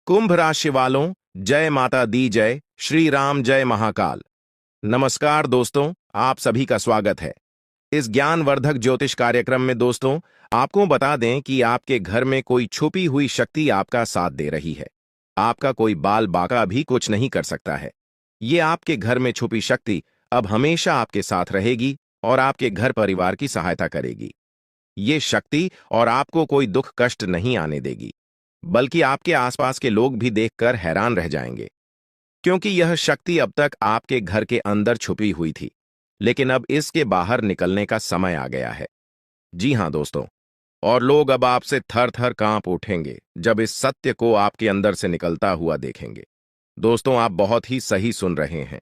कुंभ राशि वालों, जय माता दी जय, श्री राम जय महाकाल। नमस्कार दोस्तों, आप सभी का स्वागत है इस ज्ञानवर्धक ज्योतिष कार्यक्रम में। दोस्तों, आपको बता दें कि आपके घर में कोई छुपी हुई शक्ति आपका साथ दे रही है। आपका कोई बाल बाका भी कुछ नहीं कर सकता है। ये आपके घर में छुपी शक्ति अब हमेशा आपके साथ रहेगी और आपके घर परिवार की सहायता करेगी। ये शक्ति और आपको कोई दुख कष्ट नहीं आने देगी, बल्कि आपके आसपास के लोग भी देखकर हैरान रह जाएंगे, क्योंकि यह शक्ति अब तक आपके घर के अंदर छुपी हुई थी, लेकिन अब इसके बाहर निकलने का समय आ गया है। जी हां दोस्तों, और लोग अब आपसे थर थर कांप उठेंगे जब इस सत्य को आपके अंदर से निकलता हुआ देखेंगे। दोस्तों, आप बहुत ही सही सुन रहे हैं।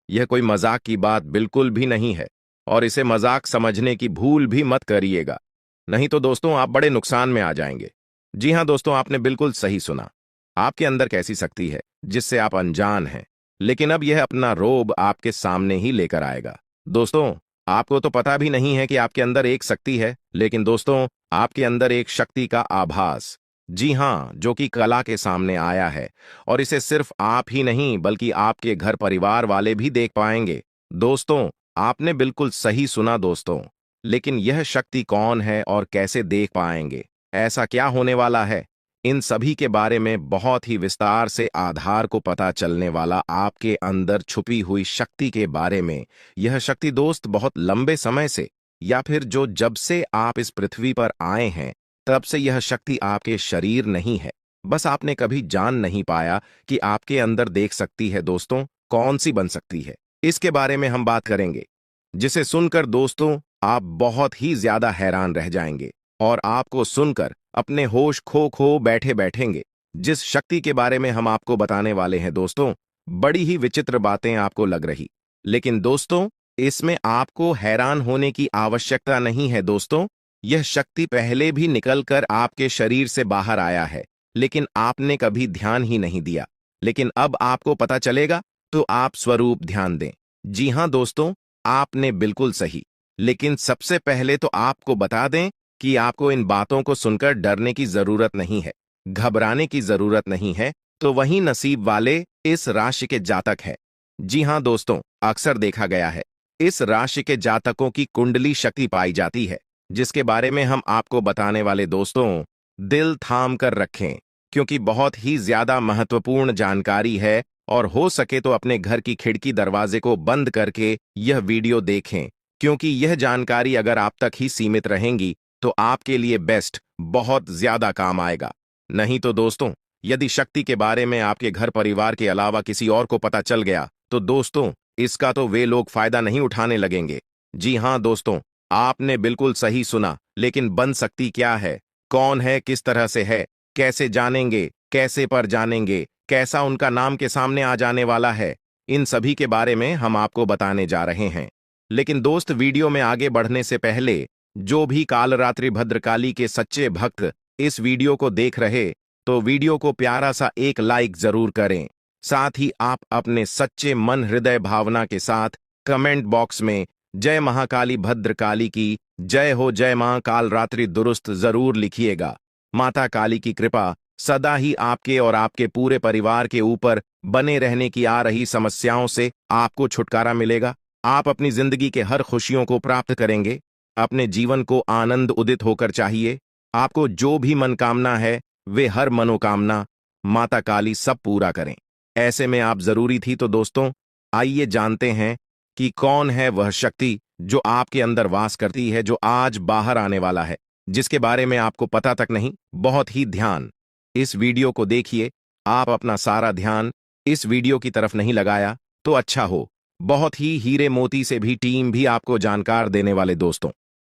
यह कोई मजाक की बात बिल्कुल भी नहीं है, और इसे मजाक समझने की भूल भी मत करिएगा, नहीं तो दोस्तों आप बड़े नुकसान में आ जाएंगे। जी हां दोस्तों, आपने बिल्कुल सही सुना। आपके अंदर कैसी शक्ति है जिससे आप अनजान हैं, लेकिन अब यह अपना रोब आपके सामने ही लेकर आएगा। दोस्तों, आपको तो पता भी नहीं है कि आपके अंदर एक शक्ति है, लेकिन दोस्तों आपके अंदर एक शक्ति का आभास, जी हां, जो कि कला के सामने आया है, और इसे सिर्फ आप ही नहीं बल्कि आपके घर परिवार वाले भी देख पाएंगे। दोस्तों, आपने बिल्कुल सही सुना दोस्तों, लेकिन यह शक्ति कौन है और कैसे देख पाएंगे, ऐसा क्या होने वाला है, इन सभी के बारे में बहुत ही विस्तार से आधार को पता चलने वाला आपके अंदर छुपी हुई शक्ति के बारे में। यह शक्ति दोस्त बहुत लंबे समय से, या फिर जो जब से आप इस पृथ्वी पर आए हैं तब से यह शक्ति आपके शरीर नहीं है, बस आपने कभी जान नहीं पाया कि आपके अंदर देख सकती है। दोस्तों, कौन सी बन सकती है, इसके बारे में हम बात करेंगे, जिसे सुनकर दोस्तों आप बहुत ही ज्यादा हैरान रह जाएंगे और आपको सुनकर अपने होश खो बैठे बैठेंगे। जिस शक्ति के बारे में हम आपको बताने वाले हैं दोस्तों, बड़ी ही विचित्र बातें आपको लग रही, लेकिन दोस्तों इसमें आपको हैरान होने की आवश्यकता नहीं है। दोस्तों, यह शक्ति पहले भी निकलकर आपके शरीर से बाहर आया है, लेकिन आपने कभी ध्यान ही नहीं दिया। लेकिन अब आपको पता चलेगा, तो आप स्वरूप ध्यान दें। जी हां दोस्तों, आपने बिल्कुल सही। लेकिन सबसे पहले तो आपको बता दें कि आपको इन बातों को सुनकर डरने की जरूरत नहीं है, घबराने की जरूरत नहीं है। तो वही नसीब वाले इस राशि के जातक हैं। जी हां दोस्तों, अक्सर देखा गया है इस राशि के जातकों की कुंडली शक्ति पाई जाती है, जिसके बारे में हम आपको बताने वाले दोस्तों, दिल थाम कर रखें, क्योंकि बहुत ही ज्यादा महत्वपूर्ण जानकारी है। और हो सके तो अपने घर की खिड़की दरवाजे को बंद करके यह वीडियो देखें, क्योंकि यह जानकारी अगर आप तक ही सीमित रहेंगी तो आपके लिए बेस्ट, बहुत ज्यादा काम आएगा। नहीं तो दोस्तों, यदि शक्ति के बारे में आपके घर परिवार के अलावा किसी और को पता चल गया तो दोस्तों इसका तो वे लोग फायदा नहीं उठाने लगेंगे। जी हां दोस्तों, आपने बिल्कुल सही सुना। लेकिन बन सकती क्या है, कौन है, किस तरह से है, कैसे जानेंगे, कैसे पर जानेंगे, कैसा उनका नाम के सामने आ जाने वाला है, इन सभी के बारे में हम आपको बताने जा रहे हैं। लेकिन दोस्त, वीडियो में आगे बढ़ने से पहले जो भी कालरात्रि भद्रकाली के सच्चे भक्त इस वीडियो को देख रहे, तो वीडियो को प्यारा सा एक लाइक जरूर करें। साथ ही आप अपने सच्चे मन हृदय भावना के साथ कमेंट बॉक्स में जय महाकाली भद्रकाली की जय हो, जय मां कालरात्रि दुरुस्त जरूर लिखिएगा। माता काली की कृपा सदा ही आपके और आपके पूरे परिवार के ऊपर बने रहने की। आ रही समस्याओं से आपको छुटकारा मिलेगा, आप अपनी जिंदगी के हर खुशियों को प्राप्त करेंगे। अपने जीवन को आनंद उदित होकर चाहिए। आपको जो भी मनोकामना है, वे हर मनोकामना माता काली सब पूरा करें। ऐसे में आप जरूरी थी। तो दोस्तों, आइए जानते हैं कि कौन है वह शक्ति जो आपके अंदर वास करती है, जो आज बाहर आने वाला है, जिसके बारे में आपको पता तक नहीं। बहुत ही ध्यान इस वीडियो को देखिए। आप अपना सारा ध्यान इस वीडियो की तरफ नहीं लगाया तो अच्छा हो। बहुत ही हीरे मोती से भी टीम भी आपको जानकार देने वाले दोस्तों,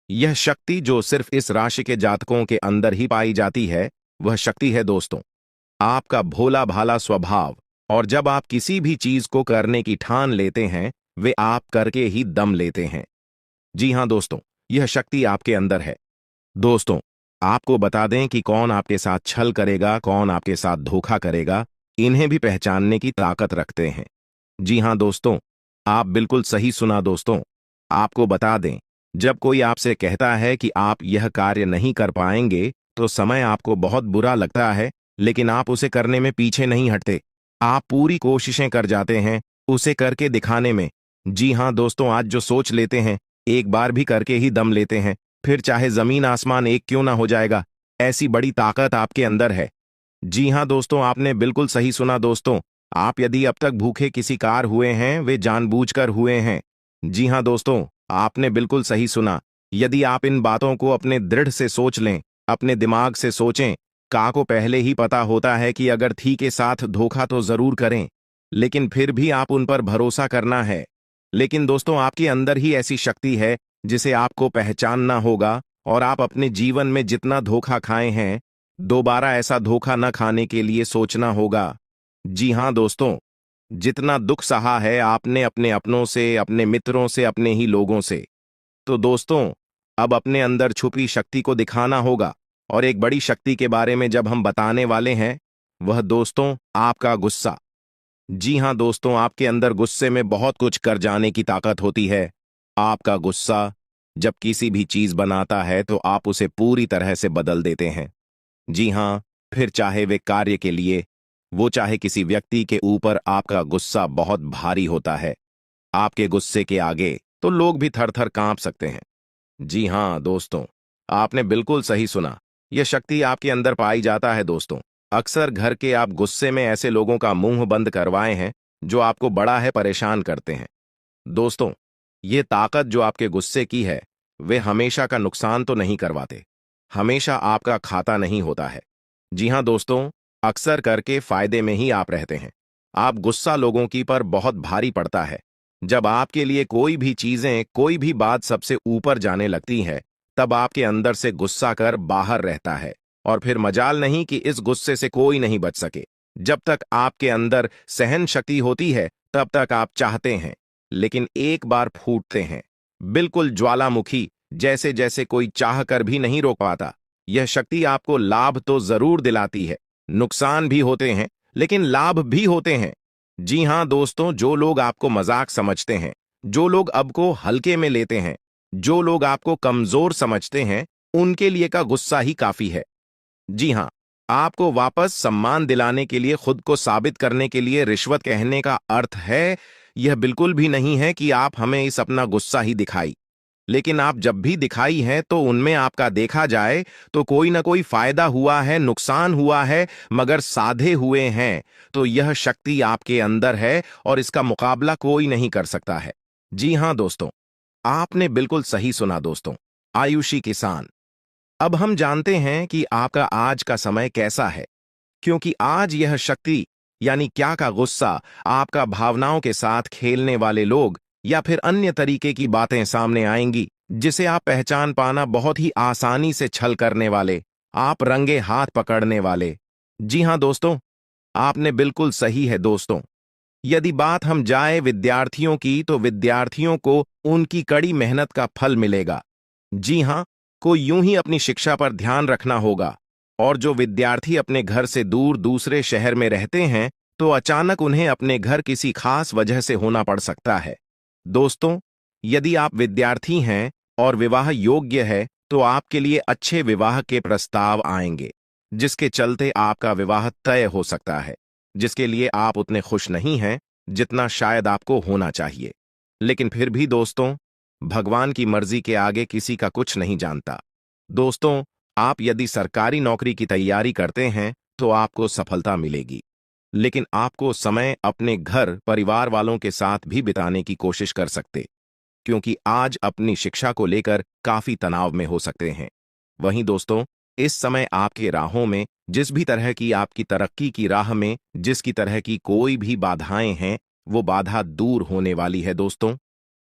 यह शक्ति जो सिर्फ इस राशि के जातकों के अंदर ही पाई जाती है, वह शक्ति है दोस्तों आपका भोला भाला स्वभाव। और जब आप किसी भी चीज को करने की ठान लेते हैं, वे आप करके ही दम लेते हैं। जी हां दोस्तों, यह शक्ति आपके अंदर है। दोस्तों, आपको बता दें कि कौन आपके साथ छल करेगा, कौन आपके साथ धोखा करेगा, इन्हें भी पहचानने की ताकत रखते हैं। जी हां दोस्तों, आप बिल्कुल सही सुना दोस्तों। आपको बता दें, जब कोई आपसे कहता है कि आप यह कार्य नहीं कर पाएंगे, तो समय आपको बहुत बुरा लगता है, लेकिन आप उसे करने में पीछे नहीं हटते। आप पूरी कोशिशें कर जाते हैं उसे करके दिखाने में। जी हाँ दोस्तों, आज जो सोच लेते हैं, एक बार भी करके ही दम लेते हैं, फिर चाहे जमीन आसमान एक क्यों ना हो जाएगा। ऐसी बड़ी ताकत आपके अंदर है। जी हाँ दोस्तों, आपने बिल्कुल सही सुना दोस्तों। आप यदि अब तक भूखे किसी कार हुए हैं, वे जानबूझकर हुए हैं। जी हाँ दोस्तों, आपने बिल्कुल सही सुना। यदि आप इन बातों को अपने दृढ़ से सोच लें, अपने दिमाग से सोचें, का को पहले ही पता होता है कि अगर थी के साथ धोखा तो जरूर करें, लेकिन फिर भी आप उन पर भरोसा करना है। लेकिन दोस्तों, आपके अंदर ही ऐसी शक्ति है जिसे आपको पहचानना होगा, और आप अपने जीवन में जितना धोखा खाए हैं, दोबारा ऐसा धोखा न खाने के लिए सोचना होगा। जी हाँ दोस्तों, जितना दुख सहा है आपने अपने अपनों से, अपने मित्रों से, अपने ही लोगों से, तो दोस्तों अब अपने अंदर छुपी शक्ति को दिखाना होगा। और एक बड़ी शक्ति के बारे में जब हम बताने वाले हैं, वह दोस्तों आपका गुस्सा। जी हाँ दोस्तों, आपके अंदर गुस्से में बहुत कुछ कर जाने की ताकत होती है। आपका गुस्सा जब किसी भी चीज बनाता है तो आप उसे पूरी तरह से बदल देते हैं। जी हाँ, फिर चाहे वे कार्य के लिए, वो चाहे किसी व्यक्ति के ऊपर, आपका गुस्सा बहुत भारी होता है। आपके गुस्से के आगे तो लोग भी थर थर कांप सकते हैं। जी हाँ दोस्तों, आपने बिल्कुल सही सुना। यह शक्ति आपके अंदर पाई जाता है दोस्तों। अक्सर घर के आप गुस्से में ऐसे लोगों का मुंह बंद करवाए हैं जो आपको बड़ा है परेशान करते हैं। दोस्तों, ये ताकत जो आपके गुस्से की है, वे हमेशा का नुकसान तो नहीं करवाते, हमेशा आपका खाता नहीं होता है। जी हाँ दोस्तों, अक्सर करके फायदे में ही आप रहते हैं। आप गुस्सा लोगों की पर बहुत भारी पड़ता है। जब आपके लिए कोई भी चीजें, कोई भी बात सबसे ऊपर जाने लगती है, तब आपके अंदर से गुस्सा कर बाहर रहता है, और फिर मजाल नहीं कि इस गुस्से से कोई नहीं बच सके। जब तक आपके अंदर सहन शक्ति होती है, तब तक आप चाहते हैं, लेकिन एक बार फूटते हैं, बिल्कुल ज्वालामुखी जैसे, जैसे कोई चाह कर भी नहीं रोक पाता। यह शक्ति आपको लाभ तो जरूर दिलाती है, नुकसान भी होते हैं, लेकिन लाभ भी होते हैं। जी हाँ दोस्तों, जो लोग आपको मजाक समझते हैं, जो लोग अब को हल्के में लेते हैं, जो लोग आपको कमजोर समझते हैं, उनके लिए का गुस्सा ही काफी है। जी हाँ, आपको वापस सम्मान दिलाने के लिए, खुद को साबित करने के लिए रिश्वत कहने का अर्थ है, यह बिल्कुल भी नहीं है कि आप हमें इस अपना गुस्सा ही दिखाई। लेकिन आप जब भी दिखाई है तो उनमें आपका देखा जाए तो कोई ना कोई फायदा हुआ है, नुकसान हुआ है, मगर साधे हुए हैं। तो यह शक्ति आपके अंदर है और इसका मुकाबला कोई नहीं कर सकता है। जी हाँ दोस्तों, आपने बिल्कुल सही सुना दोस्तों। आयुषी किसान, अब हम जानते हैं कि आपका आज का समय कैसा है, क्योंकि आज यह शक्ति यानी क्या का गुस्सा, आपका भावनाओं के साथ खेलने वाले लोग या फिर अन्य तरीके की बातें सामने आएंगी, जिसे आप पहचान पाना बहुत ही आसानी से छल करने वाले, आप रंगे हाथ पकड़ने वाले। जी हाँ दोस्तों, आपने बिल्कुल सही है दोस्तों। यदि बात हम जाए विद्यार्थियों की, तो विद्यार्थियों को उनकी कड़ी मेहनत का फल मिलेगा। जी हाँ, को यूं ही अपनी शिक्षा पर ध्यान रखना होगा। और जो विद्यार्थी अपने घर से दूर दूसरे शहर में रहते हैं, तो अचानक उन्हें अपने घर किसी खास वजह से होना पड़ सकता है। दोस्तों, यदि आप विद्यार्थी हैं और विवाह योग्य है, तो आपके लिए अच्छे विवाह के प्रस्ताव आएंगे, जिसके चलते आपका विवाह तय हो सकता है, जिसके लिए आप उतने खुश नहीं हैं जितना शायद आपको होना चाहिए। लेकिन फिर भी दोस्तों, भगवान की मर्जी के आगे किसी का कुछ नहीं जानता। दोस्तों, आप यदि सरकारी नौकरी की तैयारी करते हैं तो आपको सफलता मिलेगी, लेकिन आपको समय अपने घर परिवार वालों के साथ भी बिताने की कोशिश कर सकते, क्योंकि आज अपनी शिक्षा को लेकर काफी तनाव में हो सकते हैं। वहीं दोस्तों, इस समय आपके राहों में, जिस भी तरह की आपकी तरक्की की राह में जिसकी तरह की कोई भी बाधाएं हैं, वो बाधा दूर होने वाली है दोस्तों।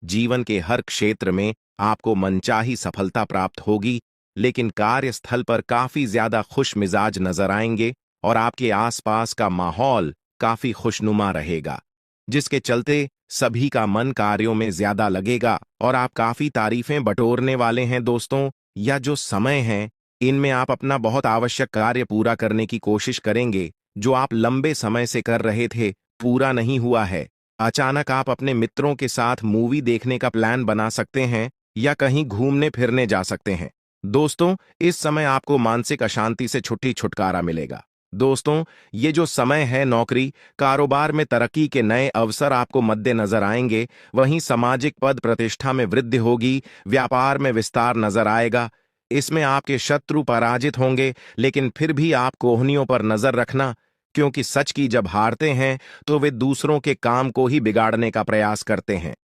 जीवन के हर क्षेत्र में आपको मनचाही सफलता प्राप्त होगी, लेकिन कार्यस्थल पर काफी ज्यादा खुश मिजाज नजर आएंगे और आपके आसपास का माहौल काफी खुशनुमा रहेगा, जिसके चलते सभी का मन कार्यों में ज्यादा लगेगा और आप काफी तारीफें बटोरने वाले हैं दोस्तों। या जो समय है, इनमें आप अपना बहुत आवश्यक कार्य पूरा करने की कोशिश करेंगे, जो आप लंबे समय से कर रहे थे, पूरा नहीं हुआ है। अचानक आप अपने मित्रों के साथ मूवी देखने का प्लान बना सकते हैं या कहीं घूमने फिरने जा सकते हैं। दोस्तों, इस समय आपको मानसिक अशांति से छुट्टी छुटकारा मिलेगा। दोस्तों, ये जो समय है, नौकरी कारोबार में तरक्की के नए अवसर आपको मद्देनजर आएंगे। वहीं सामाजिक पद प्रतिष्ठा में वृद्धि होगी, व्यापार में विस्तार नजर आएगा। इसमें आपके शत्रु पराजित होंगे, लेकिन फिर भी आप कोहनियों पर नजर रखना, क्योंकि सच की जब हारते हैं तो वे दूसरों के काम को ही बिगाड़ने का प्रयास करते हैं।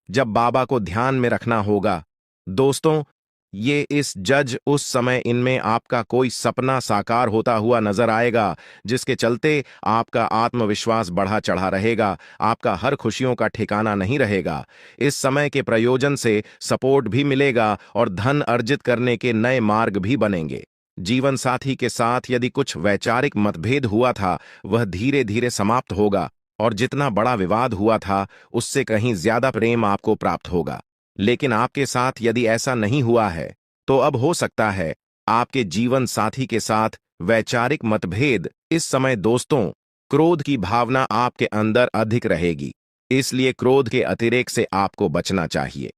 जब बाबा को ध्यान में रखना होगा दोस्तों, ये इस जज उस समय इनमें आपका कोई सपना साकार होता हुआ नजर आएगा, जिसके चलते आपका आत्मविश्वास बढ़ा चढ़ा रहेगा, आपका हर खुशियों का ठिकाना नहीं रहेगा। इस समय के प्रयोजन से सपोर्ट भी मिलेगा और धन अर्जित करने के नए मार्ग भी बनेंगे। जीवन साथी के साथ यदि कुछ वैचारिक मतभेद हुआ था, वह धीरे धीरे समाप्त होगा और जितना बड़ा विवाद हुआ था उससे कहीं ज्यादा प्रेम आपको प्राप्त होगा। लेकिन आपके साथ यदि ऐसा नहीं हुआ है, तो अब हो सकता है आपके जीवन साथी के साथ वैचारिक मतभेद। इस समय दोस्तों, क्रोध की भावना आपके अंदर अधिक रहेगी, इसलिए क्रोध के अतिरेक से आपको बचना चाहिए।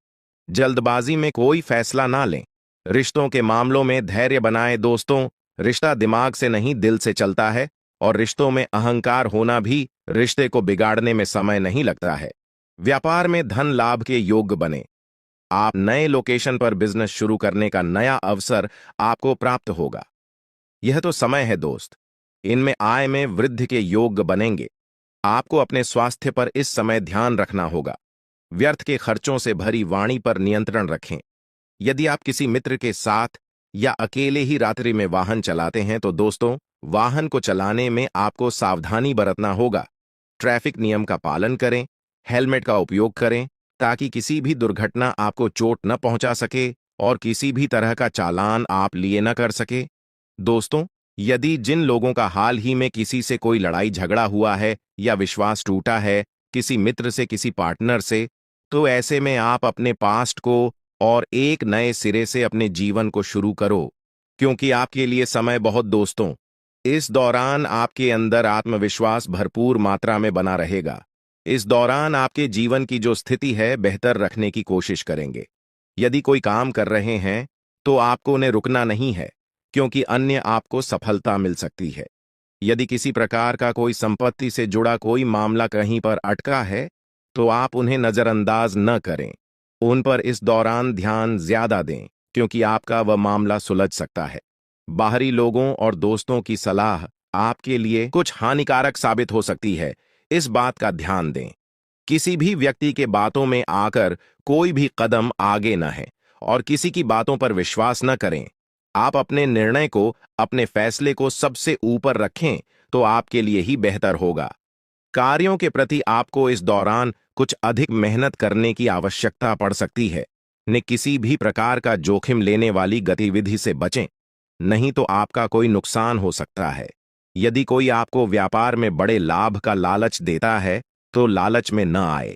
जल्दबाजी में कोई फैसला ना लें। रिश्तों के मामलों में धैर्य बनाएं दोस्तों। रिश्ता दिमाग से नहीं, दिल से चलता है, और रिश्तों में अहंकार होना भी रिश्ते को बिगाड़ने में समय नहीं लगता है। व्यापार में धन लाभ के योग्य बने। आप नए लोकेशन पर बिजनेस शुरू करने का नया अवसर आपको प्राप्त होगा। यह तो समय है दोस्त, इनमें आय में वृद्धि के योग्य बनेंगे। आपको अपने स्वास्थ्य पर इस समय ध्यान रखना होगा। व्यर्थ के खर्चों से भरी वाणी पर नियंत्रण रखें। यदि आप किसी मित्र के साथ या अकेले ही रात्रि में वाहन चलाते हैं तो दोस्तों, वाहन को चलाने में आपको सावधानी बरतना होगा। ट्रैफिक नियम का पालन करें, हेलमेट का उपयोग करें, ताकि किसी भी दुर्घटना आपको चोट न पहुंचा सके और किसी भी तरह का चालान आप लिए न कर सके। दोस्तों, यदि जिन लोगों का हाल ही में किसी से कोई लड़ाई झगड़ा हुआ है या विश्वास टूटा है, किसी मित्र से, किसी पार्टनर से, तो ऐसे में आप अपने पास्ट को और एक नए सिरे से अपने जीवन को शुरू करो, क्योंकि आपके लिए समय बहुत दोस्तों। इस दौरान आपके अंदर आत्मविश्वास भरपूर मात्रा में बना रहेगा। इस दौरान आपके जीवन की जो स्थिति है बेहतर रखने की कोशिश करेंगे। यदि कोई काम कर रहे हैं तो आपको उन्हें रुकना नहीं है, क्योंकि अन्य आपको सफलता मिल सकती है। यदि किसी प्रकार का कोई संपत्ति से जुड़ा कोई मामला कहीं पर अटका है तो आप उन्हें नजरअंदाज न करें। उन पर इस दौरान ध्यान ज्यादा दें, क्योंकि आपका वह मामला सुलझ सकता है। बाहरी लोगों और दोस्तों की सलाह आपके लिए कुछ हानिकारक साबित हो सकती है, इस बात का ध्यान दें। किसी भी व्यक्ति के बातों में आकर कोई भी कदम आगे न है और किसी की बातों पर विश्वास न करें। आप अपने निर्णय को, अपने फैसले को सबसे ऊपर रखें तो आपके लिए ही बेहतर होगा। कार्यों के प्रति आपको इस दौरान कुछ अधिक मेहनत करने की आवश्यकता पड़ सकती है। ने किसी भी प्रकार का जोखिम लेने वाली गतिविधि से बचें, नहीं तो आपका कोई नुकसान हो सकता है। यदि कोई आपको व्यापार में बड़े लाभ का लालच देता है तो लालच में न आए।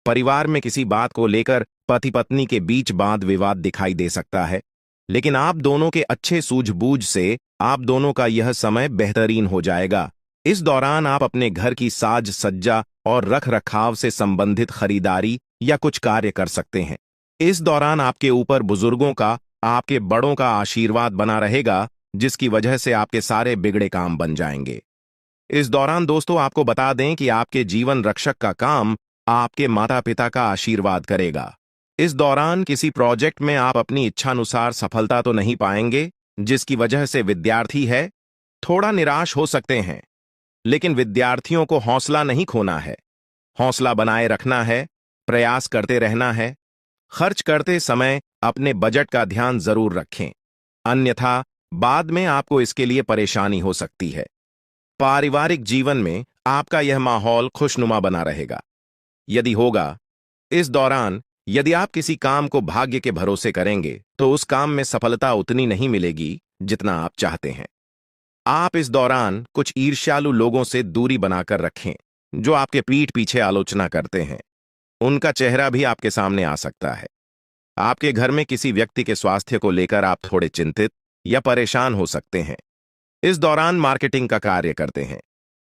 परिवार में किसी बात को लेकर पति पत्नी के बीच वाद विवाद दिखाई दे सकता है, लेकिन आप दोनों के अच्छे सूझबूझ से आप दोनों का यह समय बेहतरीन हो जाएगा। इस दौरान आप अपने घर की साज सज्जा और रख रखाव से संबंधित खरीदारी या कुछ कार्य कर सकते हैं। इस दौरान आपके ऊपर बुजुर्गों का, आपके बड़ों का आशीर्वाद बना रहेगा, जिसकी वजह से आपके सारे बिगड़े काम बन जाएंगे। इस दौरान दोस्तों, आपको बता दें कि आपके जीवन रक्षक का काम आपके माता पिता का आशीर्वाद करेगा। इस दौरान किसी प्रोजेक्ट में आप अपनी इच्छानुसार सफलता तो नहीं पाएंगे, जिसकी वजह से विद्यार्थी है थोड़ा निराश हो सकते हैं। लेकिन विद्यार्थियों को हौसला नहीं खोना है, हौसला बनाए रखना है, प्रयास करते रहना है। खर्च करते समय अपने बजट का ध्यान जरूर रखें, अन्यथा बाद में आपको इसके लिए परेशानी हो सकती है। पारिवारिक जीवन में आपका यह माहौल खुशनुमा बना रहेगा। यदि होगा, इस दौरान यदि आप किसी काम को भाग्य के भरोसे करेंगे तो उस काम में सफलता उतनी नहीं मिलेगी जितना आप चाहते हैं। आप इस दौरान कुछ ईर्ष्यालु लोगों से दूरी बनाकर रखें, जो आपके पीठ पीछे आलोचना करते हैं। उनका चेहरा भी आपके सामने आ सकता है। आपके घर में किसी व्यक्ति के स्वास्थ्य को लेकर आप थोड़े चिंतित या परेशान हो सकते हैं। इस दौरान मार्केटिंग का कार्य करते हैं,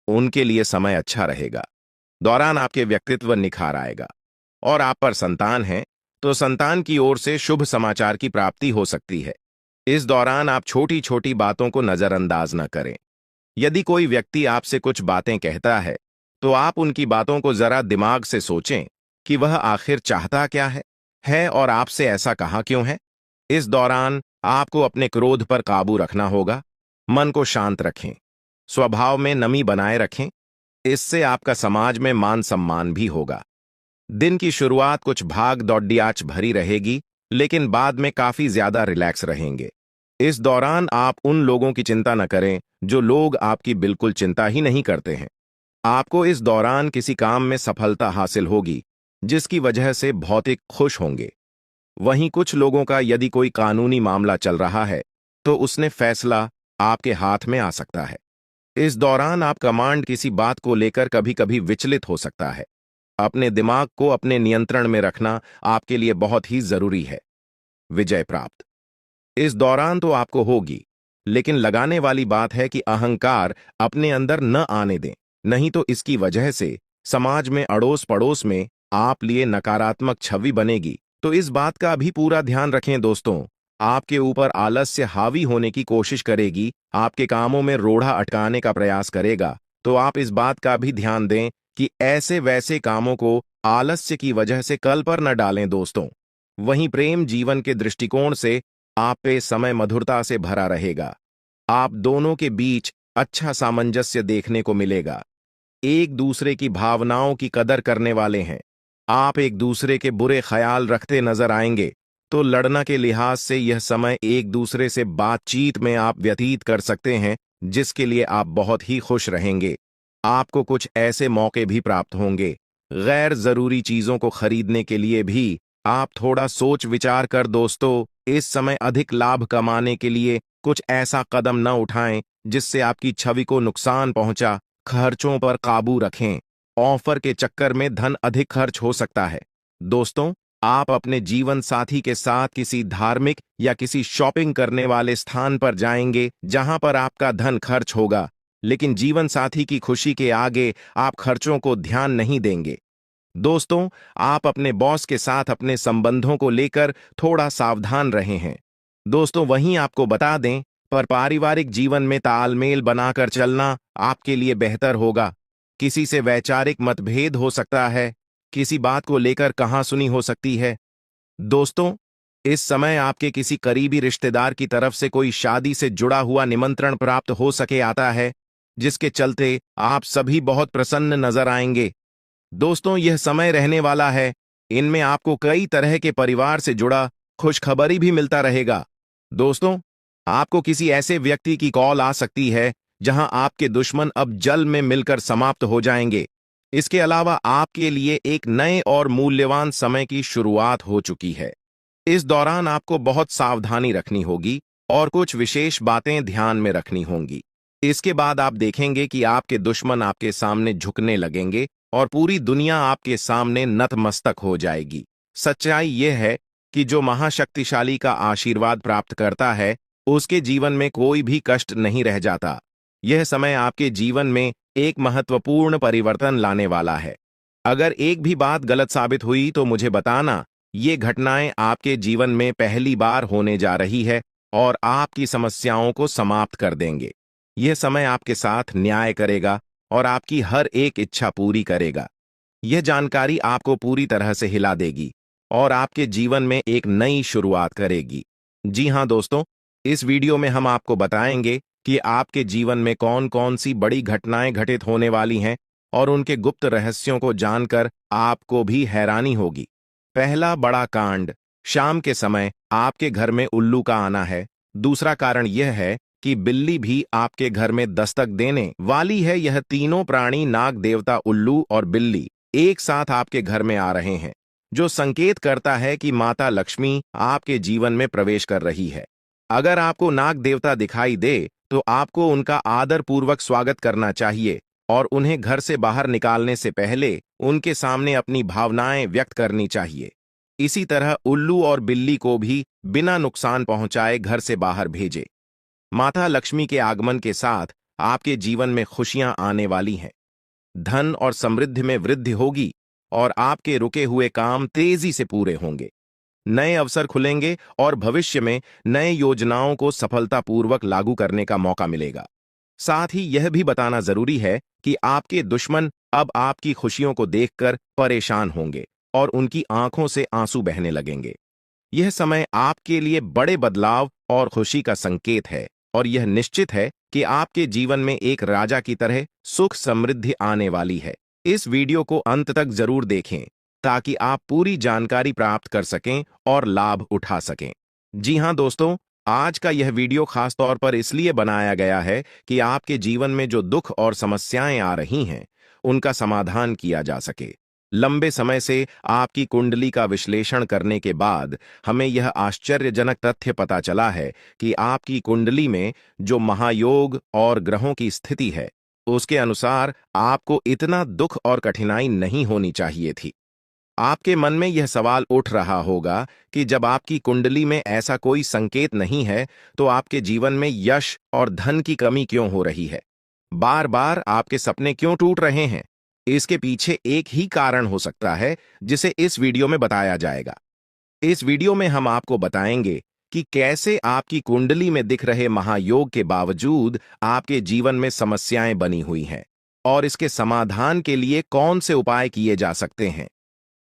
उनके लिए समय अच्छा रहेगा। दौरान आपके व्यक्तित्व निखार आएगा। और आप पर संतान है तो संतान की ओर से शुभ समाचार की प्राप्ति हो सकती है। इस दौरान आप छोटी छोटी बातों को नजरअंदाज न करें। यदि कोई व्यक्ति आपसे कुछ बातें कहता है तो आप उनकी बातों को जरा दिमाग से सोचें कि वह आखिर चाहता क्या है और आपसे ऐसा कहा क्यों है। इस दौरान आपको अपने क्रोध पर काबू रखना होगा। मन को शांत रखें, स्वभाव में नमी बनाए रखें। इससे आपका समाज में मान सम्मान भी होगा। दिन की शुरुआत कुछ भाग दौड़ियाच भरी रहेगी, लेकिन बाद में काफी ज्यादा रिलैक्स रहेंगे। इस दौरान आप उन लोगों की चिंता न करें जो लोग आपकी बिल्कुल चिंता ही नहीं करते हैं। आपको इस दौरान किसी काम में सफलता हासिल होगी, जिसकी वजह से भौतिक खुश होंगे। वहीं कुछ लोगों का यदि कोई कानूनी मामला चल रहा है तो उसने फैसला आपके हाथ में आ सकता है। इस दौरान आप कमांड किसी बात को लेकर कभी कभी विचलित हो सकता है। अपने दिमाग को अपने नियंत्रण में रखना आपके लिए बहुत ही जरूरी है। विजय प्राप्त इस दौरान तो आपको होगी, लेकिन लगाने वाली बात है कि अहंकार अपने अंदर न आने दें, नहीं तो इसकी वजह से समाज में अड़ोस पड़ोस में आप लिए नकारात्मक छवि बनेगी। तो इस बात का भी पूरा ध्यान रखें दोस्तों। आपके ऊपर आलस्य हावी होने की कोशिश करेगी, आपके कामों में रोड़ा अटकाने का प्रयास करेगा। तो आप इस बात का भी ध्यान दें कि ऐसे वैसे कामों को आलस्य की वजह से कल पर न डालें दोस्तों। वहीं प्रेम जीवन के दृष्टिकोण से आप पे समय मधुरता से भरा रहेगा। आप दोनों के बीच अच्छा सामंजस्य देखने को मिलेगा। एक दूसरे की भावनाओं की कदर करने वाले हैं। आप एक दूसरे के बुरे ख्याल रखते नजर आएंगे, तो लड़ना के लिहाज से यह समय एक दूसरे से बातचीत में आप व्यतीत कर सकते हैं, जिसके लिए आप बहुत ही खुश रहेंगे। आपको कुछ ऐसे मौके भी प्राप्त होंगे। गैर जरूरी चीजों को खरीदने के लिए भी आप थोड़ा सोच विचार कर दोस्तों इस समय अधिक लाभ कमाने के लिए कुछ ऐसा कदम न उठाएं जिससे आपकी छवि को नुकसान पहुंचा। खर्चों पर काबू रखें। ऑफर के चक्कर में धन अधिक खर्च हो सकता है। दोस्तों, आप अपने जीवन साथी के साथ किसी धार्मिक या किसी शॉपिंग करने वाले स्थान पर जाएंगे जहां पर आपका धन खर्च होगा, लेकिन जीवन साथी की खुशी के आगे आप खर्चों को ध्यान नहीं देंगे। दोस्तों, आप अपने बॉस के साथ अपने संबंधों को लेकर थोड़ा सावधान रहे हैं। दोस्तों, वहीं आपको बता दें, पर पारिवारिक जीवन में तालमेल बनाकर चलना आपके लिए बेहतर होगा। किसी से वैचारिक मतभेद हो सकता है, किसी बात को लेकर कहासुनी हो सकती है। दोस्तों, इस समय आपके किसी करीबी रिश्तेदार की तरफ से कोई शादी से जुड़ा हुआ निमंत्रण प्राप्त हो सके आता है, जिसके चलते आप सभी बहुत प्रसन्न नजर आएंगे। दोस्तों, यह समय रहने वाला है। इनमें आपको कई तरह के परिवार से जुड़ा खुशखबरी भी मिलता रहेगा। दोस्तों, आपको किसी ऐसे व्यक्ति की कॉल आ सकती है जहां आपके दुश्मन अब जल में मिलकर समाप्त हो जाएंगे। इसके अलावा आपके लिए एक नए और मूल्यवान समय की शुरुआत हो चुकी है। इस दौरान आपको बहुत सावधानी रखनी होगी और कुछ विशेष बातें ध्यान में रखनी होंगी। इसके बाद आप देखेंगे कि आपके दुश्मन आपके सामने झुकने लगेंगे और पूरी दुनिया आपके सामने नतमस्तक हो जाएगी। सच्चाई यह है कि जो महाशक्तिशाली का आशीर्वाद प्राप्त करता है, उसके जीवन में कोई भी कष्ट नहीं रह जाता। यह समय आपके जीवन में एक महत्वपूर्ण परिवर्तन लाने वाला है। अगर एक भी बात गलत साबित हुई तो मुझे बताना। ये घटनाएं आपके जीवन में पहली बार होने जा रही है और आपकी समस्याओं को समाप्त कर देंगे। यह समय आपके साथ न्याय करेगा और आपकी हर एक इच्छा पूरी करेगा। यह जानकारी आपको पूरी तरह से हिला देगी और आपके जीवन में एक नई शुरुआत करेगी। जी हाँ दोस्तों, इस वीडियो में हम आपको बताएंगे कि आपके जीवन में कौन कौन सी बड़ी घटनाएं घटित होने वाली हैं और उनके गुप्त रहस्यों को जानकर आपको भी हैरानी होगी। पहला बड़ा कांड, शाम के समय आपके घर में उल्लू का आना है। दूसरा कारण यह है कि बिल्ली भी आपके घर में दस्तक देने वाली है। यह तीनों प्राणी, नाग देवता, उल्लू और बिल्ली, एक साथ आपके घर में आ रहे हैं, जो संकेत करता है कि माता लक्ष्मी आपके जीवन में प्रवेश कर रही है। अगर आपको नाग देवता दिखाई दे तो आपको उनका आदर पूर्वक स्वागत करना चाहिए और उन्हें घर से बाहर निकालने से पहले उनके सामने अपनी भावनाएं व्यक्त करनी चाहिए। इसी तरह उल्लू और बिल्ली को भी बिना नुकसान पहुंचाए घर से बाहर भेजे। माता लक्ष्मी के आगमन के साथ आपके जीवन में खुशियां आने वाली हैं। धन और समृद्धि में वृद्धि होगी और आपके रुके हुए काम तेजी से पूरे होंगे। नए अवसर खुलेंगे और भविष्य में नए योजनाओं को सफलतापूर्वक लागू करने का मौका मिलेगा। साथ ही यह भी बताना जरूरी है कि आपके दुश्मन अब आपकी खुशियों को देखकर परेशान होंगे और उनकी आंखों से आंसू बहने लगेंगे। यह समय आपके लिए बड़े बदलाव और खुशी का संकेत है और यह निश्चित है कि आपके जीवन में एक राजा की तरह सुख समृद्धि आने वाली है। इस वीडियो को अंत तक जरूर देखें ताकि आप पूरी जानकारी प्राप्त कर सकें और लाभ उठा सकें। जी हां दोस्तों, आज का यह वीडियो खास तौर पर इसलिए बनाया गया है कि आपके जीवन में जो दुख और समस्याएं आ रही हैं, उनका समाधान किया जा सके। लंबे समय से आपकी कुंडली का विश्लेषण करने के बाद हमें यह आश्चर्यजनक तथ्य पता चला है कि आपकी कुंडली में जो महायोग और ग्रहों की स्थिति है, उसके अनुसार आपको इतना दुख और कठिनाई नहीं होनी चाहिए थी। आपके मन में यह सवाल उठ रहा होगा कि जब आपकी कुंडली में ऐसा कोई संकेत नहीं है, तो आपके जीवन में यश और धन की कमी क्यों हो रही है? बार बार आपके सपने क्यों टूट रहे हैं? इसके पीछे एक ही कारण हो सकता है, जिसे इस वीडियो में बताया जाएगा। इस वीडियो में हम आपको बताएंगे कि कैसे आपकी कुंडली में दिख रहे महायोग के बावजूद आपके जीवन में समस्याएं बनी हुई हैं और इसके समाधान के लिए कौन से उपाय किए जा सकते हैं।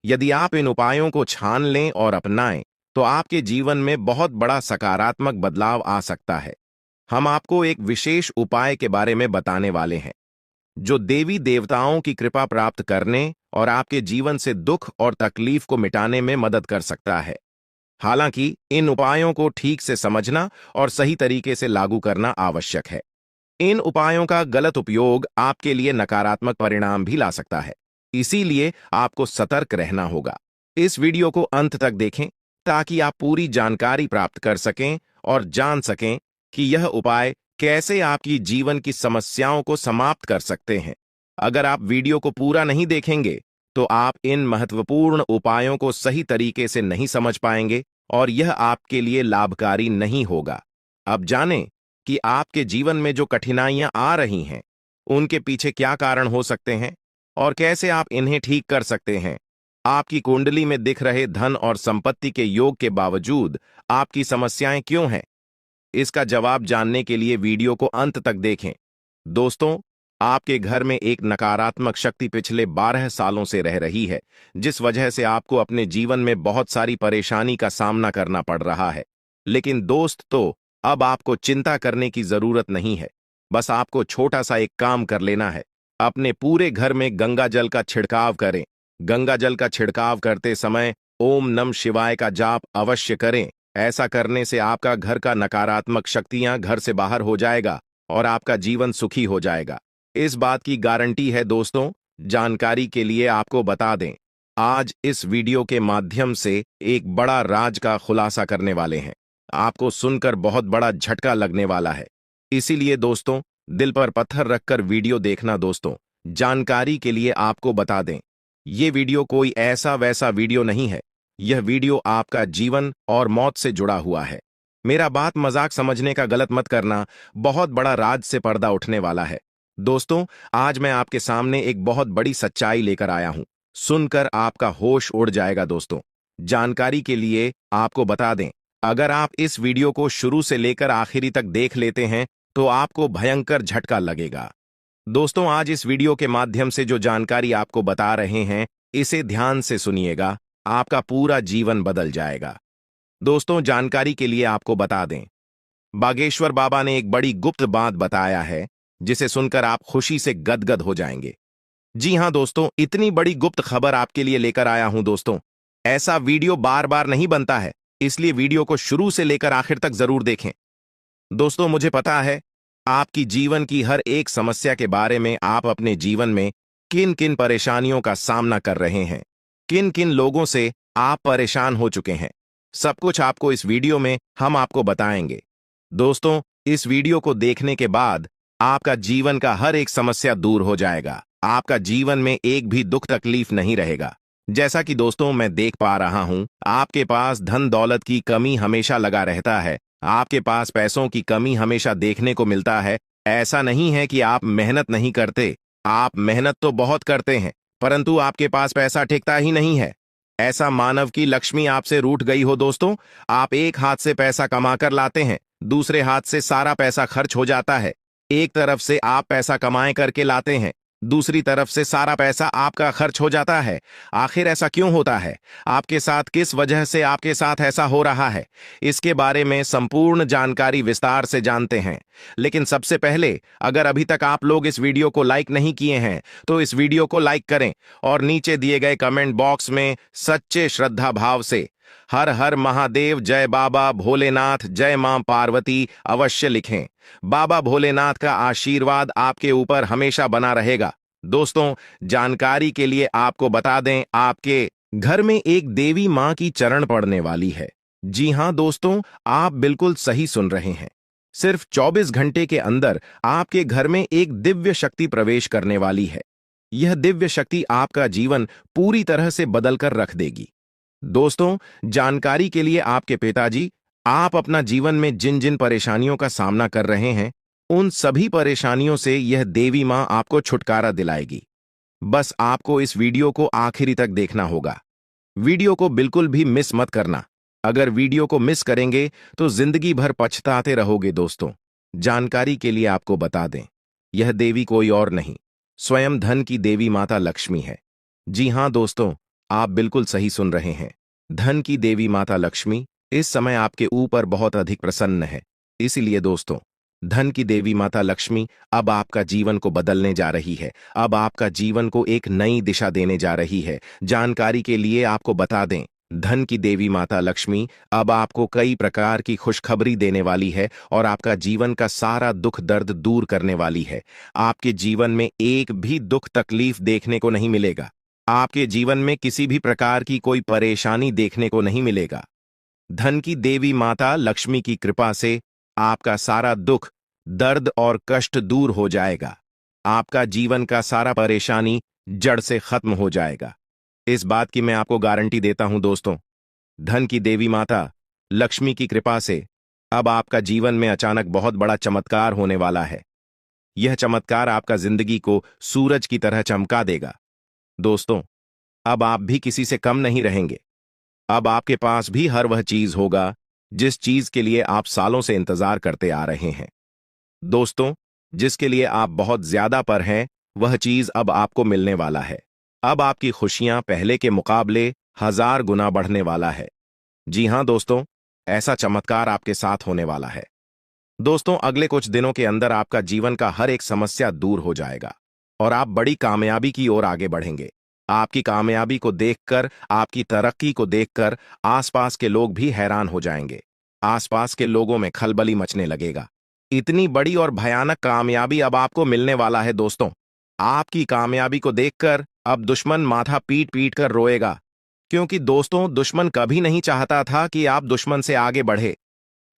यदि आप इन उपायों को छान लें और अपनाएं, तो आपके जीवन में बहुत बड़ा सकारात्मक बदलाव आ सकता है। हम आपको एक विशेष उपाय के बारे में बताने वाले हैं, जो देवी देवताओं की कृपा प्राप्त करने और आपके जीवन से दुख और तकलीफ को मिटाने में मदद कर सकता है। हालांकि इन उपायों को ठीक से समझना और सही तरीके से लागू करना आवश्यक है। इन उपायों का गलत उपयोग आपके लिए नकारात्मक परिणाम भी ला सकता है, इसीलिए आपको सतर्क रहना होगा। इस वीडियो को अंत तक देखें ताकि आप पूरी जानकारी प्राप्त कर सकें और जान सकें कि यह उपाय कैसे आपकी जीवन की समस्याओं को समाप्त कर सकते हैं। अगर आप वीडियो को पूरा नहीं देखेंगे, तो आप इन महत्वपूर्ण उपायों को सही तरीके से नहीं समझ पाएंगे और यह आपके लिए लाभकारी नहीं होगा। अब जानें कि आपके जीवन में जो कठिनाइयां आ रही हैं, उनके पीछे क्या कारण हो सकते हैं और कैसे आप इन्हें ठीक कर सकते हैं। आपकी कुंडली में दिख रहे धन और संपत्ति के योग के बावजूद आपकी समस्याएं क्यों हैं? इसका जवाब जानने के लिए वीडियो को अंत तक देखें। दोस्तों, आपके घर में एक नकारात्मक शक्ति पिछले 12 सालों से रह रही है, जिस वजह से आपको अपने जीवन में बहुत सारी परेशानी का सामना करना पड़ रहा है। लेकिन दोस्त, अब आपको चिंता करने की जरूरत नहीं है। बस आपको छोटा सा एक काम कर लेना है। अपने पूरे घर में गंगा जल का छिड़काव करें। गंगा जल का छिड़काव करते समय ओम नमः शिवाय का जाप अवश्य करें। ऐसा करने से आपका घर का नकारात्मक शक्तियां घर से बाहर हो जाएगा और आपका जीवन सुखी हो जाएगा। इस बात की गारंटी है दोस्तों। जानकारी के लिए आपको बता दें, आज इस वीडियो के माध्यम से एक बड़ा राज का खुलासा करने वाले हैं। आपको सुनकर बहुत बड़ा झटका लगने वाला है, इसीलिए दोस्तों, दिल पर पत्थर रखकर वीडियो देखना। दोस्तों, जानकारी के लिए आपको बता दें, ये वीडियो कोई ऐसा वैसा वीडियो नहीं है। यह वीडियो आपका जीवन और मौत से जुड़ा हुआ है। मेरा बात मजाक समझने का गलत मत करना। बहुत बड़ा राज से पर्दा उठने वाला है। दोस्तों, आज मैं आपके सामने एक बहुत बड़ी सच्चाई लेकर आया हूं। सुनकर आपका होश उड़ जाएगा। दोस्तों, जानकारी के लिए आपको बता दें, अगर आप इस वीडियो को शुरू से लेकर आखिरी तक देख लेते हैं, तो आपको भयंकर झटका लगेगा। दोस्तों, आज इस वीडियो के माध्यम से जो जानकारी आपको बता रहे हैं, इसे ध्यान से सुनिएगा। आपका पूरा जीवन बदल जाएगा। दोस्तों, जानकारी के लिए आपको बता दें, बागेश्वर बाबा ने एक बड़ी गुप्त बात बताया है, जिसे सुनकर आप खुशी से गदगद हो जाएंगे। जी हां दोस्तों, इतनी बड़ी गुप्त खबर आपके लिए लेकर आया हूं। दोस्तों, ऐसा वीडियो बार बार नहीं बनता है, इसलिए वीडियो को शुरू से लेकर आखिर तक जरूर देखें। दोस्तों, मुझे पता है आपकी जीवन की हर एक समस्या के बारे में, आप अपने जीवन में किन किन परेशानियों का सामना कर रहे हैं, किन किन लोगों से आप परेशान हो चुके हैं। सब कुछ आपको इस वीडियो में हम आपको बताएंगे। दोस्तों, इस वीडियो को देखने के बाद आपका जीवन का हर एक समस्या दूर हो जाएगा। आपका जीवन में एक भी दुख तकलीफ नहीं रहेगा। जैसा कि दोस्तों मैं देख पा रहा हूं, आपके पास धन दौलत की कमी हमेशा लगा रहता है। आपके पास पैसों की कमी हमेशा देखने को मिलता है। ऐसा नहीं है कि आप मेहनत नहीं करते, आप मेहनत तो बहुत करते हैं, परंतु आपके पास पैसा टिकता ही नहीं है। ऐसा मानव की लक्ष्मी आपसे रूठ गई हो। दोस्तों, आप एक हाथ से पैसा कमाकर लाते हैं, दूसरे हाथ से सारा पैसा खर्च हो जाता है। एक तरफ से आप पैसा कमाए करके लाते हैं, दूसरी तरफ से सारा पैसा आपका खर्च हो जाता है। आखिर ऐसा क्यों होता है? आपके साथ किस वजह से आपके साथ ऐसा हो रहा है? इसके बारे में संपूर्ण जानकारी विस्तार से जानते हैं। लेकिन सबसे पहले, अगर अभी तक आप लोग इस वीडियो को लाइक नहीं किए हैं तो इस वीडियो को लाइक करें और नीचे दिए गए कमेंट बॉक्स में सच्चे श्रद्धा भाव से हर हर महादेव, जय बाबा भोलेनाथ, जय मां पार्वती अवश्य लिखें। बाबा भोलेनाथ का आशीर्वाद आपके ऊपर हमेशा बना रहेगा। दोस्तों, जानकारी के लिए आपको बता दें, आपके घर में एक देवी मां की चरण पड़ने वाली है। जी हां दोस्तों, आप बिल्कुल सही सुन रहे हैं। सिर्फ 24 घंटे के अंदर आपके घर में एक दिव्य शक्ति प्रवेश करने वाली है। यह दिव्य शक्ति आपका जीवन पूरी तरह से बदलकर रख देगी। दोस्तों, जानकारी के लिए आपके पिताजी, आप अपना जीवन में जिन जिन परेशानियों का सामना कर रहे हैं, उन सभी परेशानियों से यह देवी मां आपको छुटकारा दिलाएगी। बस आपको इस वीडियो को आखिरी तक देखना होगा। वीडियो को बिल्कुल भी मिस मत करना। अगर वीडियो को मिस करेंगे तो जिंदगी भर पछताते रहोगे। दोस्तों, जानकारी के लिए आपको बता दें, यह देवी कोई और नहीं, स्वयं धन की देवी माता लक्ष्मी है। जी हां दोस्तों, आप बिल्कुल सही सुन रहे हैं। धन की देवी माता लक्ष्मी इस समय आपके ऊपर बहुत अधिक प्रसन्न है। इसीलिए दोस्तों, धन की देवी माता लक्ष्मी अब आपका जीवन को बदलने जा रही है। अब आपका जीवन को एक नई दिशा देने जा रही है। जानकारी के लिए आपको बता दें, धन की देवी माता लक्ष्मी अब आपको कई प्रकार की खुशखबरी देने वाली है और आपका जीवन का सारा दुख दर्द दूर करने वाली है। आपके जीवन में एक भी दुख तकलीफ देखने को नहीं मिलेगा। आपके जीवन में किसी भी प्रकार की कोई परेशानी देखने को नहीं मिलेगा। धन की देवी माता लक्ष्मी की कृपा से आपका सारा दुख, दर्द और कष्ट दूर हो जाएगा। आपका जीवन का सारा परेशानी जड़ से खत्म हो जाएगा। इस बात की मैं आपको गारंटी देता हूं दोस्तों। धन की देवी माता लक्ष्मी की कृपा से अब आपका जीवन में अचानक बहुत बड़ा चमत्कार होने वाला है। यह चमत्कार आपका जिंदगी को सूरज की तरह चमका देगा। दोस्तों, अब आप भी किसी से कम नहीं रहेंगे। अब आपके पास भी हर वह चीज होगा जिस चीज के लिए आप सालों से इंतजार करते आ रहे हैं। दोस्तों, जिसके लिए आप बहुत ज्यादा पर हैं, वह चीज अब आपको मिलने वाला है। अब आपकी खुशियां पहले के मुकाबले 1000 गुना बढ़ने वाला है। जी हां दोस्तों, ऐसा चमत्कार आपके साथ होने वाला है। दोस्तों, अगले कुछ दिनों के अंदर आपका जीवन का हर एक समस्या दूर हो जाएगा और आप बड़ी कामयाबी की ओर आगे बढ़ेंगे। आपकी कामयाबी को देखकर, आपकी तरक्की को देखकर आसपास के लोग भी हैरान हो जाएंगे। आसपास के लोगों में खलबली मचने लगेगा। इतनी बड़ी और भयानक कामयाबी अब आपको मिलने वाला है। दोस्तों, आपकी कामयाबी को देखकर अब दुश्मन माथा पीट पीट कर रोएगा, क्योंकि दोस्तों, दुश्मन कभी नहीं चाहता था कि आप दुश्मन से आगे बढ़े।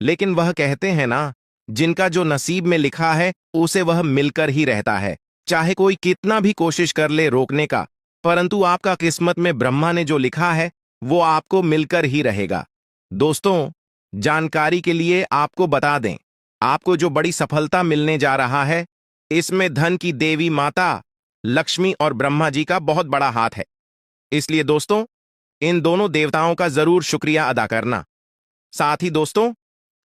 लेकिन वह कहते हैं ना, जिनका जो नसीब में लिखा है उसे वह मिलकर ही रहता है। चाहे कोई कितना भी कोशिश कर ले रोकने का, परंतु आपका किस्मत में ब्रह्मा ने जो लिखा है वो आपको मिलकर ही रहेगा। दोस्तों, जानकारी के लिए आपको बता दें, आपको जो बड़ी सफलता मिलने जा रहा है, इसमें धन की देवी माता लक्ष्मी और ब्रह्मा जी का बहुत बड़ा हाथ है। इसलिए दोस्तों, इन दोनों देवताओं का जरूर शुक्रिया अदा करना। साथ ही दोस्तों,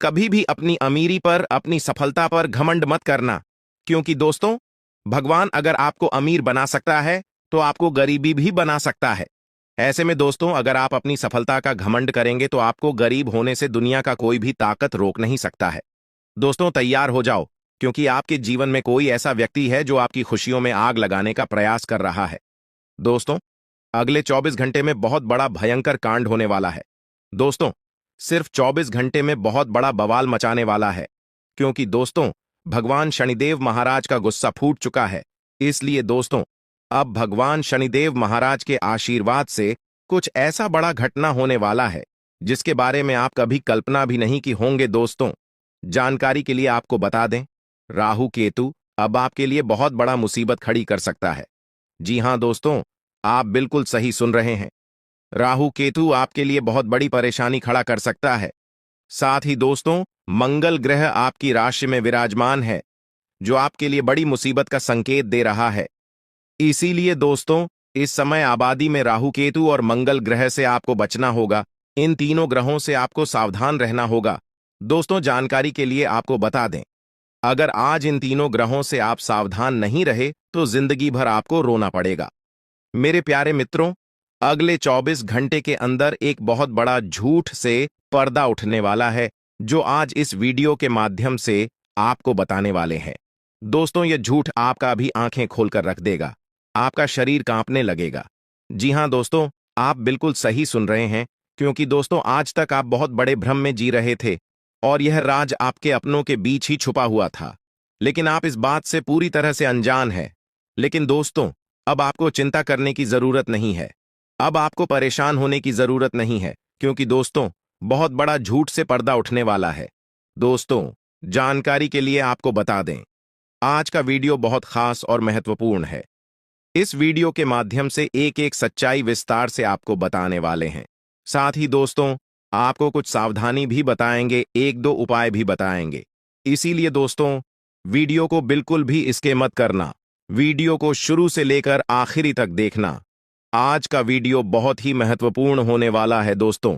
कभी भी अपनी अमीरी पर, अपनी सफलता पर घमंड मत करना, क्योंकि दोस्तों, भगवान अगर आपको अमीर बना सकता है तो आपको गरीबी भी बना सकता है। ऐसे में दोस्तों, अगर आप अपनी सफलता का घमंड करेंगे तो आपको गरीब होने से दुनिया का कोई भी ताकत रोक नहीं सकता है। दोस्तों, तैयार हो जाओ, क्योंकि आपके जीवन में कोई ऐसा व्यक्ति है जो आपकी खुशियों में आग लगाने का प्रयास कर रहा है। दोस्तों, अगले 24 घंटे में बहुत बड़ा भयंकर कांड होने वाला है। दोस्तों, सिर्फ 24 घंटे में बहुत बड़ा बवाल मचाने वाला है, क्योंकि दोस्तों, भगवान शनिदेव महाराज का गुस्सा फूट चुका है। इसलिए दोस्तों, अब भगवान शनिदेव महाराज के आशीर्वाद से कुछ ऐसा बड़ा घटना होने वाला है जिसके बारे में आप कभी कल्पना भी नहीं की होंगे। दोस्तों, जानकारी के लिए आपको बता दें, राहु केतु अब आपके लिए बहुत बड़ा मुसीबत खड़ी कर सकता है। जी हां दोस्तों, आप बिल्कुल सही सुन रहे हैं। राहु केतु आपके लिए बहुत बड़ी परेशानी खड़ा कर सकता है। साथ ही दोस्तों, मंगल ग्रह आपकी राशि में विराजमान है, जो आपके लिए बड़ी मुसीबत का संकेत दे रहा है। इसीलिए दोस्तों, इस समय आबादी में राहु केतु और मंगल ग्रह से आपको बचना होगा। इन तीनों ग्रहों से आपको सावधान रहना होगा। दोस्तों, जानकारी के लिए आपको बता दें, अगर आज इन तीनों ग्रहों से आप सावधान नहीं रहे तो जिंदगी भर आपको रोना पड़ेगा। मेरे प्यारे मित्रों, अगले 24 घंटे के अंदर एक बहुत बड़ा झूठ से पर्दा उठने वाला है, जो आज इस वीडियो के माध्यम से आपको बताने वाले हैं। दोस्तों, यह झूठ आपका भी आंखें खोलकर रख देगा, आपका शरीर कांपने लगेगा। जी हां दोस्तों, आप बिल्कुल सही सुन रहे हैं, क्योंकि दोस्तों आज तक आप बहुत बड़े भ्रम में जी रहे थे और यह राज आपके अपनों के बीच ही छुपा हुआ था, लेकिन आप इस बात से पूरी तरह से अनजान हैं। लेकिन दोस्तों, अब आपको चिंता करने की जरूरत नहीं है, अब आपको परेशान होने की जरूरत नहीं है, क्योंकि दोस्तों बहुत बड़ा झूठ से पर्दा उठने वाला है। दोस्तों, जानकारी के लिए आपको बता दें, आज का वीडियो बहुत खास और महत्वपूर्ण है। इस वीडियो के माध्यम से एक एक सच्चाई विस्तार से आपको बताने वाले हैं। साथ ही दोस्तों, आपको कुछ सावधानी भी बताएंगे, एक दो उपाय भी बताएंगे। इसीलिए दोस्तों, वीडियो को बिल्कुल भी स्किप मत करना, वीडियो को शुरू से लेकर आखिरी तक देखना। आज का वीडियो बहुत ही महत्वपूर्ण होने वाला है। दोस्तों,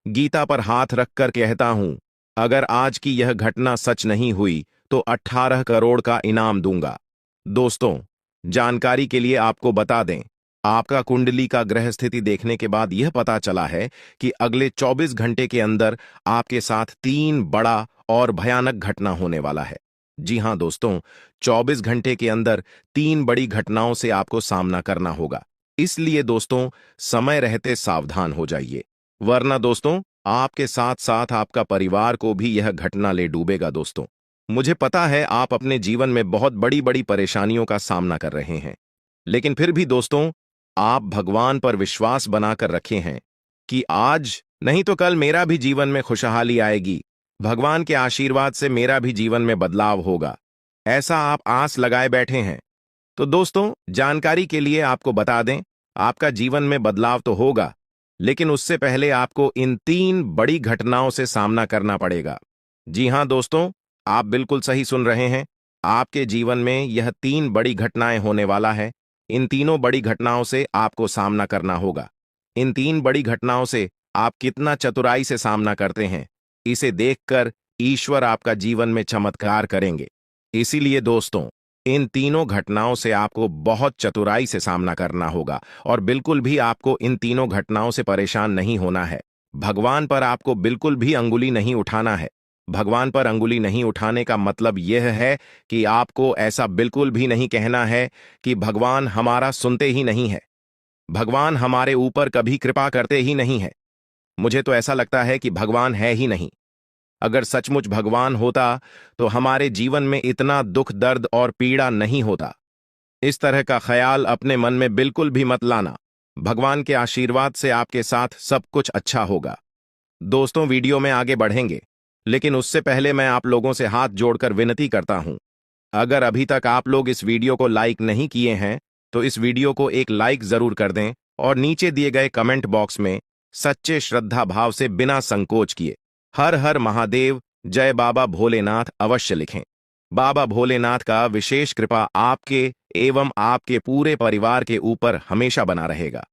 गीता पर हाथ रखकर कहता हूं, अगर आज की यह घटना सच नहीं हुई तो 18 करोड़ का इनाम दूंगा। दोस्तों, जानकारी के लिए आपको बता दें, आपका कुंडली का ग्रह स्थिति देखने के बाद यह पता चला है कि अगले 24 घंटे के अंदर आपके साथ 3 बड़ा और भयानक घटना होने वाला है। जी हां दोस्तों, 24 घंटे के अंदर 3 बड़ी घटनाओं से आपको सामना करना होगा। इसलिए दोस्तों, समय रहते सावधान हो जाइए, वरना दोस्तों आपके साथ साथ आपका परिवार को भी यह घटना ले डूबेगा। दोस्तों, मुझे पता है आप अपने जीवन में बहुत बड़ी बड़ी परेशानियों का सामना कर रहे हैं, लेकिन फिर भी दोस्तों, आप भगवान पर विश्वास बनाकर रखे हैं कि आज नहीं तो कल मेरा भी जीवन में खुशहाली आएगी, भगवान के आशीर्वाद से मेरा भी जीवन में बदलाव होगा, ऐसा आप आस लगाए बैठे हैं। तो दोस्तों, जानकारी के लिए आपको बता दें, आपका जीवन में बदलाव तो होगा, लेकिन उससे पहले आपको इन 3 बड़ी घटनाओं से सामना करना पड़ेगा। जी हां दोस्तों, आप बिल्कुल सही सुन रहे हैं, आपके जीवन में यह 3 बड़ी घटनाएं होने वाला है। इन तीनों बड़ी घटनाओं से आपको सामना करना होगा। इन 3 बड़ी घटनाओं से आप कितना चतुराई से सामना करते हैं, इसे देखकर ईश्वर आपका जीवन में चमत्कार करेंगे। इसीलिए दोस्तों, इन तीनों घटनाओं से आपको बहुत चतुराई से सामना करना होगा और बिल्कुल भी आपको इन तीनों घटनाओं से परेशान नहीं होना है। भगवान पर आपको बिल्कुल भी अंगुली नहीं उठाना है। भगवान पर अंगुली नहीं उठाने का मतलब यह है कि आपको ऐसा बिल्कुल भी नहीं कहना है कि भगवान हमारा सुनते ही नहीं है, भगवान हमारे ऊपर कभी कृपा करते ही नहीं है, मुझे तो ऐसा लगता है कि भगवान है ही नहीं। अगर सचमुच भगवान होता तो हमारे जीवन में इतना दुख, दर्द और पीड़ा नहीं होता। इस तरह का ख्याल अपने मन में बिल्कुल भी मत लाना। भगवान के आशीर्वाद से आपके साथ सब कुछ अच्छा होगा। दोस्तों, वीडियो में आगे बढ़ेंगे, लेकिन उससे पहले मैं आप लोगों से हाथ जोड़कर विनती करता हूं, अगर अभी तक आप लोग इस वीडियो को लाइक नहीं किए हैं तो इस वीडियो को एक लाइक जरूर कर दें और नीचे दिए गए कमेंट बॉक्स में सच्चे श्रद्धा भाव से बिना संकोच किए हर हर महादेव, जय बाबा भोलेनाथ अवश्य लिखें। बाबा भोलेनाथ का विशेष कृपा आपके एवं आपके पूरे परिवार के ऊपर हमेशा बना रहेगा।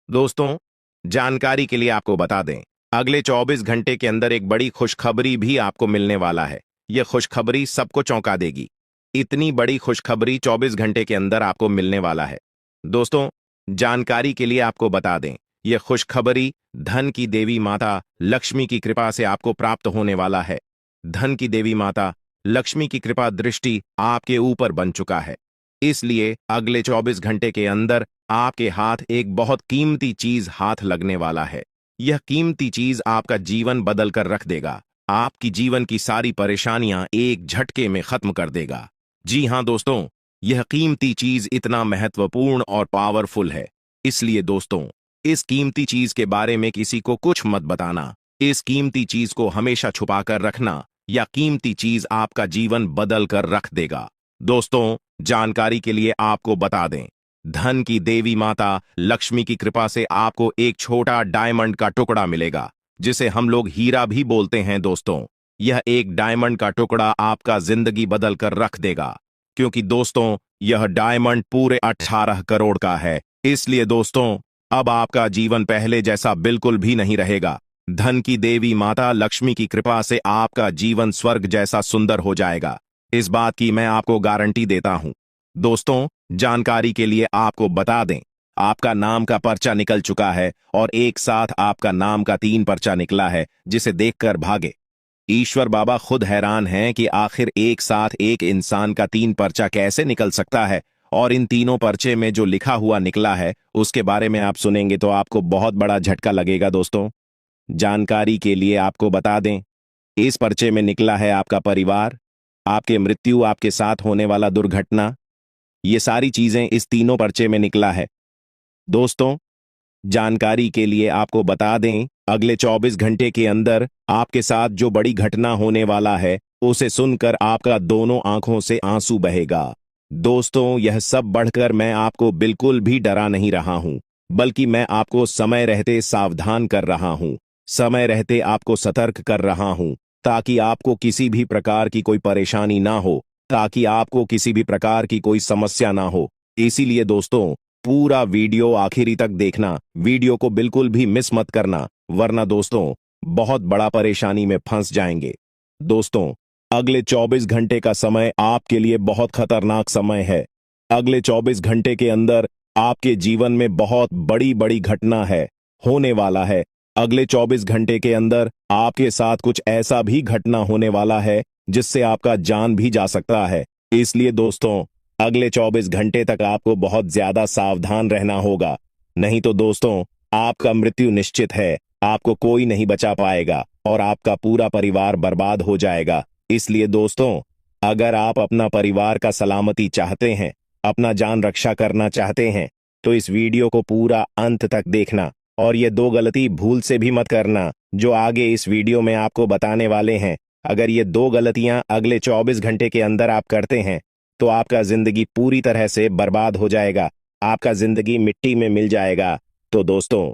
दोस्तों, जानकारी के लिए आपको बता दें, अगले 24 घंटे के अंदर एक बड़ी खुशखबरी भी आपको मिलने वाला है। यह खुशखबरी सबको चौंका देगी। इतनी बड़ी खुशखबरी 24 घंटे के अंदर आपको मिलने वाला है। दोस्तों, जानकारी के लिए आपको बता दें, यह खुशखबरी धन की देवी माता लक्ष्मी की कृपा से आपको प्राप्त होने वाला है। धन की देवी माता लक्ष्मी की कृपा दृष्टि आपके ऊपर बन चुका है। इसलिए अगले 24 घंटे के अंदर आपके हाथ एक बहुत कीमती चीज हाथ लगने वाला है। यह कीमती चीज आपका जीवन बदल कर रख देगा, आपकी जीवन की सारी परेशानियां एक झटके में खत्म कर देगा। जी हां दोस्तों, यह कीमती चीज इतना महत्वपूर्ण और पावरफुल है, इसलिए दोस्तों इस कीमती चीज के बारे में किसी को कुछ मत बताना। इस कीमती चीज को हमेशा छुपा कर रखना, या कीमती चीज आपका जीवन बदल कर रख देगा। दोस्तों, जानकारी के लिए आपको बता दें, धन की देवी माता लक्ष्मी की कृपा से आपको एक छोटा डायमंड का टुकड़ा मिलेगा, जिसे हम लोग हीरा भी बोलते हैं। दोस्तों, यह एक डायमंड का टुकड़ा आपका जिंदगी बदल कर रख देगा, क्योंकि दोस्तों यह डायमंड पूरे 18 करोड़ का है। इसलिए दोस्तों, अब आपका जीवन पहले जैसा बिल्कुल भी नहीं रहेगा। धन की देवी माता लक्ष्मी की कृपा से आपका जीवन स्वर्ग जैसा सुंदर हो जाएगा। इस बात की मैं आपको गारंटी देता हूं। दोस्तों, जानकारी के लिए आपको बता दें, आपका नाम का पर्चा निकल चुका है और एक साथ आपका नाम का 3 पर्चा निकला है, जिसे देखकर भागे। ईश्वर बाबा खुद हैरान हैं कि आखिर एक साथ एक इंसान का 3 पर्चा कैसे निकल सकता है, और इन तीनों पर्चे में जो लिखा हुआ निकला है उसके बारे में आप सुनेंगे तो आपको बहुत बड़ा झटका लगेगा। दोस्तों, जानकारी के लिए आपको बता दें, इस पर्चे में निकला है आपका परिवार, आपके मृत्यु, आपके साथ होने वाला दुर्घटना, ये सारी चीजें इस तीनों पर्चे में निकला है। दोस्तों, जानकारी के लिए आपको बता दें, अगले 24 घंटे के अंदर आपके साथ जो बड़ी घटना होने वाला है उसे सुनकर आपका दोनों आंखों से आंसू बहेगा। दोस्तों, यह सब बढ़कर मैं आपको बिल्कुल भी डरा नहीं रहा हूं, बल्कि मैं आपको समय रहते सावधान कर रहा हूं, समय रहते आपको सतर्क कर रहा हूं, ताकि आपको किसी भी प्रकार की कोई परेशानी ना हो, ताकि आपको किसी भी प्रकार की कोई समस्या ना हो। इसीलिए दोस्तों, पूरा वीडियो आखिरी तक देखना, वीडियो को बिल्कुल भी मिस मत करना, वरना दोस्तों बहुत बड़ा परेशानी में फंस जाएंगे। दोस्तों, अगले 24 घंटे का समय आपके लिए बहुत खतरनाक समय है। अगले 24 घंटे के अंदर आपके जीवन में बहुत बड़ी बड़ी घटना है, होने वाला है। अगले 24 घंटे के अंदर आपके साथ कुछ ऐसा भी घटना होने वाला है जिससे आपका जान भी जा सकता है। इसलिए दोस्तों, अगले 24 घंटे तक आपको बहुत ज्यादा सावधान रहना होगा, नहीं तो दोस्तों आपका मृत्यु निश्चित है, आपको कोई नहीं बचा पाएगा और आपका पूरा परिवार बर्बाद हो जाएगा। इसलिए दोस्तों, अगर आप अपना परिवार का सलामती चाहते हैं, अपना जान रक्षा करना चाहते हैं, तो इस वीडियो को पूरा अंत तक देखना, और ये 2 गलती भूल से भी मत करना जो आगे इस वीडियो में आपको बताने वाले हैं। अगर ये 2 गलतियां अगले 24 घंटे के अंदर आप करते हैं तो आपका जिंदगी पूरी तरह से बर्बाद हो जाएगा, आपका जिंदगी मिट्टी में मिल जाएगा। तो दोस्तों,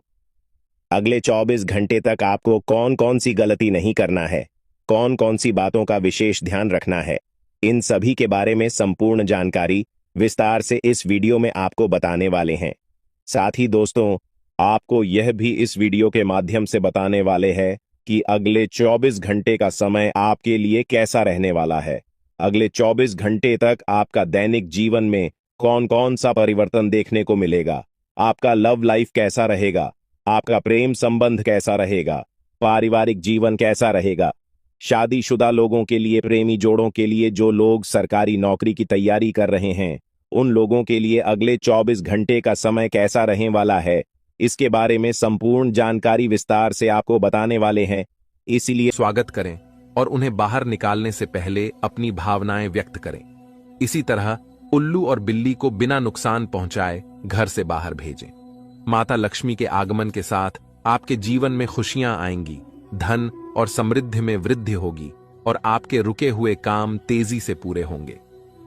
अगले 24 घंटे तक आपको कौन कौन सी गलती नहीं करना है, कौन कौन सी बातों का विशेष ध्यान रखना है, इन सभी के बारे में संपूर्ण जानकारी विस्तार से इस वीडियो में आपको बताने वाले हैं। साथ ही दोस्तों, आपको यह भी इस वीडियो के माध्यम से बताने वाले हैं कि अगले 24 घंटे का समय आपके लिए कैसा रहने वाला है। अगले 24 घंटे तक आपका दैनिक जीवन में कौन कौन सा परिवर्तन देखने को मिलेगा, आपका लव लाइफ कैसा रहेगा, आपका प्रेम संबंध कैसा रहेगा, पारिवारिक जीवन कैसा रहेगा, शादीशुदा लोगों के लिए, प्रेमी जोड़ों के लिए, जो लोग सरकारी नौकरी की तैयारी कर रहे हैं, उन लोगों के लिए अगले 24 घंटे का समय कैसा रहने वाला है, इसके बारे में संपूर्ण जानकारी विस्तार से आपको बताने वाले हैं। इसीलिए स्वागत करें और उन्हें बाहर निकालने से पहले अपनी भावनाएं व्यक्त करें। इसी तरह उल्लू और बिल्ली को बिना नुकसान पहुंचाए घर से बाहर भेजें। माता लक्ष्मी के आगमन के साथ आपके जीवन में खुशियां आएंगी, धन और समृद्धि में वृद्धि होगी और आपके रुके हुए काम तेजी से पूरे होंगे।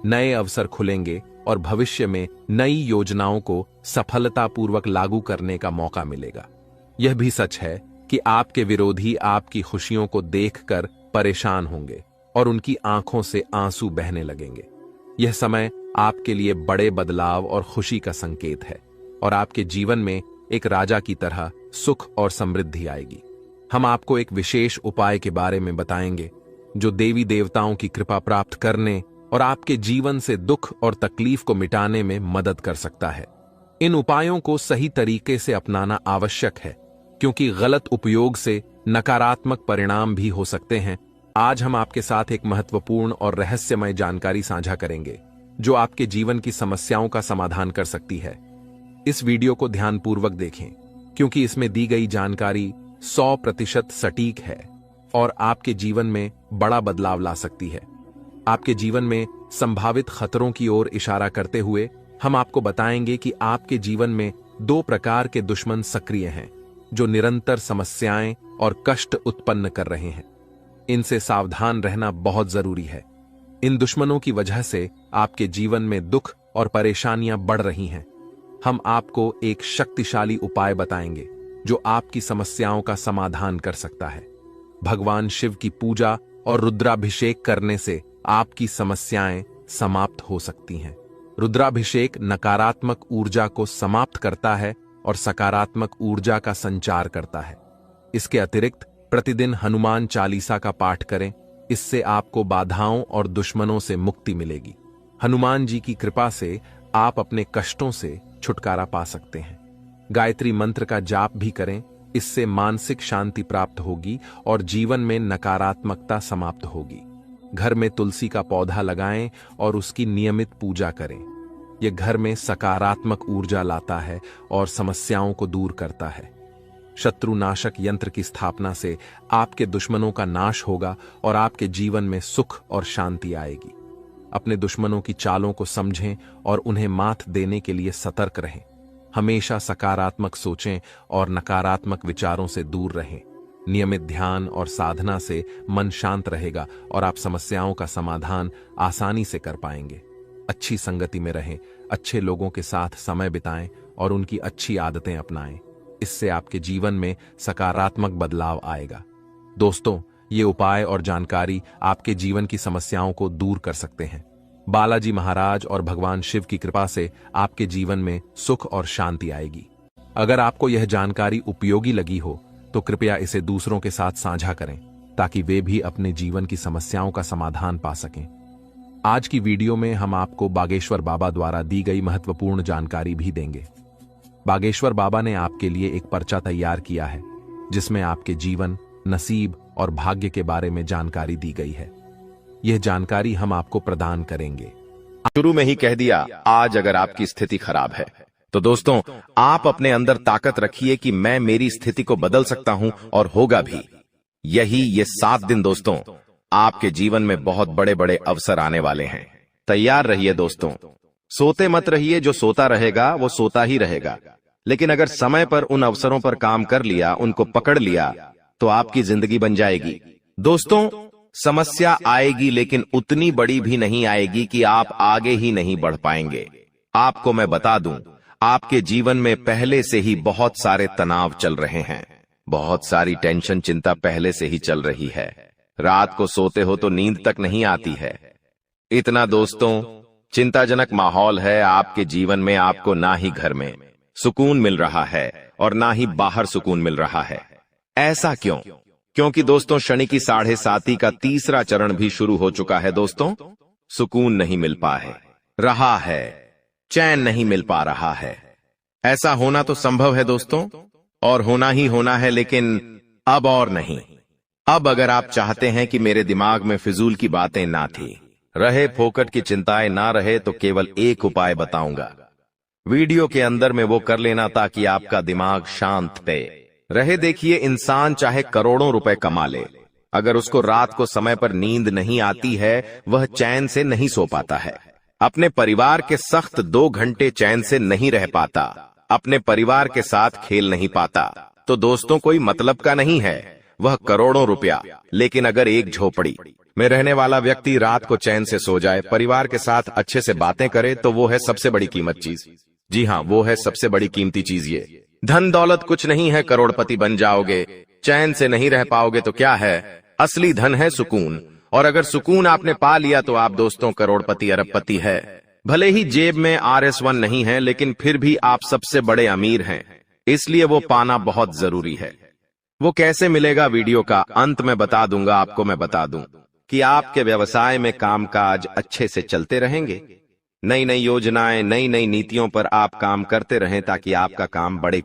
नए अवसर खुलेंगे और भविष्य में नई योजनाओं को सफलतापूर्वक लागू करने का मौका मिलेगा। यह भी सच है कि आपके विरोधी आपकी खुशियों को देखकर परेशान होंगे और उनकी आंखों से आंसू बहने लगेंगे। यह समय आपके लिए बड़े बदलाव और खुशी का संकेत है और आपके जीवन में एक राजा की तरह सुख और समृद्धि आएगी। हम आपको एक विशेष उपाय के बारे में बताएंगे जो देवी देवताओं की कृपा प्राप्त करने और आपके जीवन से दुख और तकलीफ को मिटाने में मदद कर सकता है। इन उपायों को सही तरीके से अपनाना आवश्यक है, क्योंकि गलत उपयोग से नकारात्मक परिणाम भी हो सकते हैं। आज हम आपके साथ एक महत्वपूर्ण और रहस्यमय जानकारी साझा करेंगे जो आपके जीवन की समस्याओं का समाधान कर सकती है। इस वीडियो को ध्यानपूर्वक देखें, क्योंकि इसमें दी गई जानकारी 100% सटीक है और आपके जीवन में बड़ा बदलाव ला सकती है। आपके जीवन में संभावित खतरों की ओर इशारा करते हुए हम आपको बताएंगे कि आपके जीवन में 2 प्रकार के दुश्मन सक्रिय हैं जो निरंतर समस्याएं और कष्ट उत्पन्न कर रहे हैं। इनसे सावधान रहना बहुत जरूरी है। इन दुश्मनों की वजह से आपके जीवन में दुख और परेशानियां बढ़ रही हैं। हम आपको एक शक्तिशाली उपाय बताएंगे जो आपकी समस्याओं का समाधान कर सकता है। भगवान शिव की पूजा और रुद्राभिषेक करने से आपकी समस्याएं समाप्त हो सकती हैं। रुद्राभिषेक नकारात्मक ऊर्जा को समाप्त करता है और सकारात्मक ऊर्जा का संचार करता है। इसके अतिरिक्त प्रतिदिन हनुमान चालीसा का पाठ करें इससे आपको बाधाओं और दुश्मनों से मुक्ति मिलेगी। हनुमान जी की कृपा से आप अपने कष्टों से छुटकारा पा सकते हैं। गायत्री मंत्र का जाप भी करें, इससे मानसिक शांति प्राप्त होगी और जीवन में नकारात्मकता समाप्त होगी। घर में तुलसी का पौधा लगाएं और उसकी नियमित पूजा करें। यह घर में सकारात्मक ऊर्जा लाता है और समस्याओं को दूर करता है। शत्रुनाशक यंत्र की स्थापना से आपके दुश्मनों का नाश होगा और आपके जीवन में सुख और शांति आएगी। अपने दुश्मनों की चालों को समझें और उन्हें मात देने के लिए सतर्क रहें। हमेशा सकारात्मक सोचें और नकारात्मक विचारों से दूर रहें। नियमित ध्यान और साधना से मन शांत रहेगा और आप समस्याओं का समाधान आसानी से कर पाएंगे। अच्छी संगति में रहें, अच्छे लोगों के साथ समय बिताएं और उनकी अच्छी आदतें अपनाएं। इससे आपके जीवन में सकारात्मक बदलाव आएगा। दोस्तों, ये उपाय और जानकारी आपके जीवन की समस्याओं को दूर कर सकते हैं। बालाजी महाराज और भगवान शिव की कृपा से आपके जीवन में सुख और शांति आएगी। अगर आपको यह जानकारी उपयोगी लगी हो तो कृपया इसे दूसरों के साथ साझा करें ताकि वे भी अपने जीवन की समस्याओं का समाधान पा सकें। आज की वीडियो में हम आपको बागेश्वर बाबा द्वारा दी गई महत्वपूर्ण जानकारी भी देंगे। बागेश्वर बाबा ने आपके लिए एक पर्चा तैयार किया है जिसमें आपके जीवन, नसीब और भाग्य के बारे में जानकारी दी गई है। यह जानकारी हम आपको प्रदान करेंगे। शुरू में ही कह दिया, आज अगर आपकी स्थिति खराब है तो दोस्तों आप अपने अंदर ताकत रखिए कि मैं मेरी स्थिति को बदल सकता हूं और होगा भी। यही ये 7 दिन दोस्तों आपके जीवन में बहुत बड़े बड़े अवसर आने वाले हैं। तैयार रहिए दोस्तों। सोते मत रहिए, जो सोता रहेगा वो सोता ही रहेगा। लेकिन अगर समय पर उन अवसरों पर काम कर लिया, उनको पकड़ लिया, तो आपकी जिंदगी बन जाएगी। दोस्तों, समस्या आएगी लेकिन उतनी बड़ी भी नहीं आएगी कि आप आगे ही नहीं बढ़ पाएंगे। आपको मैं बता दूं, आपके जीवन में पहले से ही बहुत सारे तनाव चल रहे हैं। बहुत सारी टेंशन, चिंता पहले से ही चल रही है। रात को सोते हो तो नींद तक नहीं आती है। इतना दोस्तों चिंताजनक माहौल है आपके जीवन में। आपको ना ही घर में सुकून मिल रहा है और ना ही बाहर सुकून मिल रहा है। ऐसा क्यों? क्योंकि दोस्तों शनि की 7.5 का तीसरा चरण भी शुरू हो चुका है। दोस्तों, सुकून नहीं मिल पा रहा है, चैन नहीं मिल पा रहा है। ऐसा होना तो संभव है दोस्तों, और होना ही होना है, लेकिन अब और नहीं। अब अगर आप चाहते हैं कि मेरे दिमाग में फिजूल की बातें ना थी रहे, फोकट की चिंताएं ना रहे, तो केवल एक उपाय बताऊंगा। वीडियो के अंदर में वो कर लेना ताकि आपका दिमाग शांत रहे। देखिए, इंसान चाहे करोड़ों रुपए कमा ले, अगर उसको रात को समय पर नींद नहीं आती है, वह चैन से नहीं सो पाता है। अपने परिवार के सख्त 2 घंटे चैन से नहीं रह पाता, अपने परिवार के साथ खेल नहीं पाता, तो दोस्तों कोई मतलब का नहीं है वह करोड़ों रुपया। लेकिन अगर एक झोपड़ी में रहने वाला व्यक्ति रात को चैन से सो जाए, परिवार के साथ अच्छे से बातें करे, तो वो है सबसे बड़ी कीमत चीज। जी हाँ, वो है सबसे बड़ी कीमती चीज। ये धन दौलत कुछ नहीं है, करोड़पति बन जाओगे, चैन से नहीं रह पाओगे तो क्या है? असली धन है सुकून। और अगर सुकून आपने पा लिया तो आप दोस्तों करोड़पति, अरबपति है। भले ही जेब में RS1 नहीं है, लेकिन फिर भी आप सबसे बड़े अमीर हैं। इसलिए वो पाना बहुत जरूरी है। वो कैसे मिलेगा, वीडियो का अंत में बता दूंगा। आपको मैं बता दूं कि आपके व्यवसाय में कामकाज अच्छे से चलते रहेंगे। नई नई योजनाएं, नई नई नीतियों पर आप काम करते रहें ताकि आपका काम बढ़े।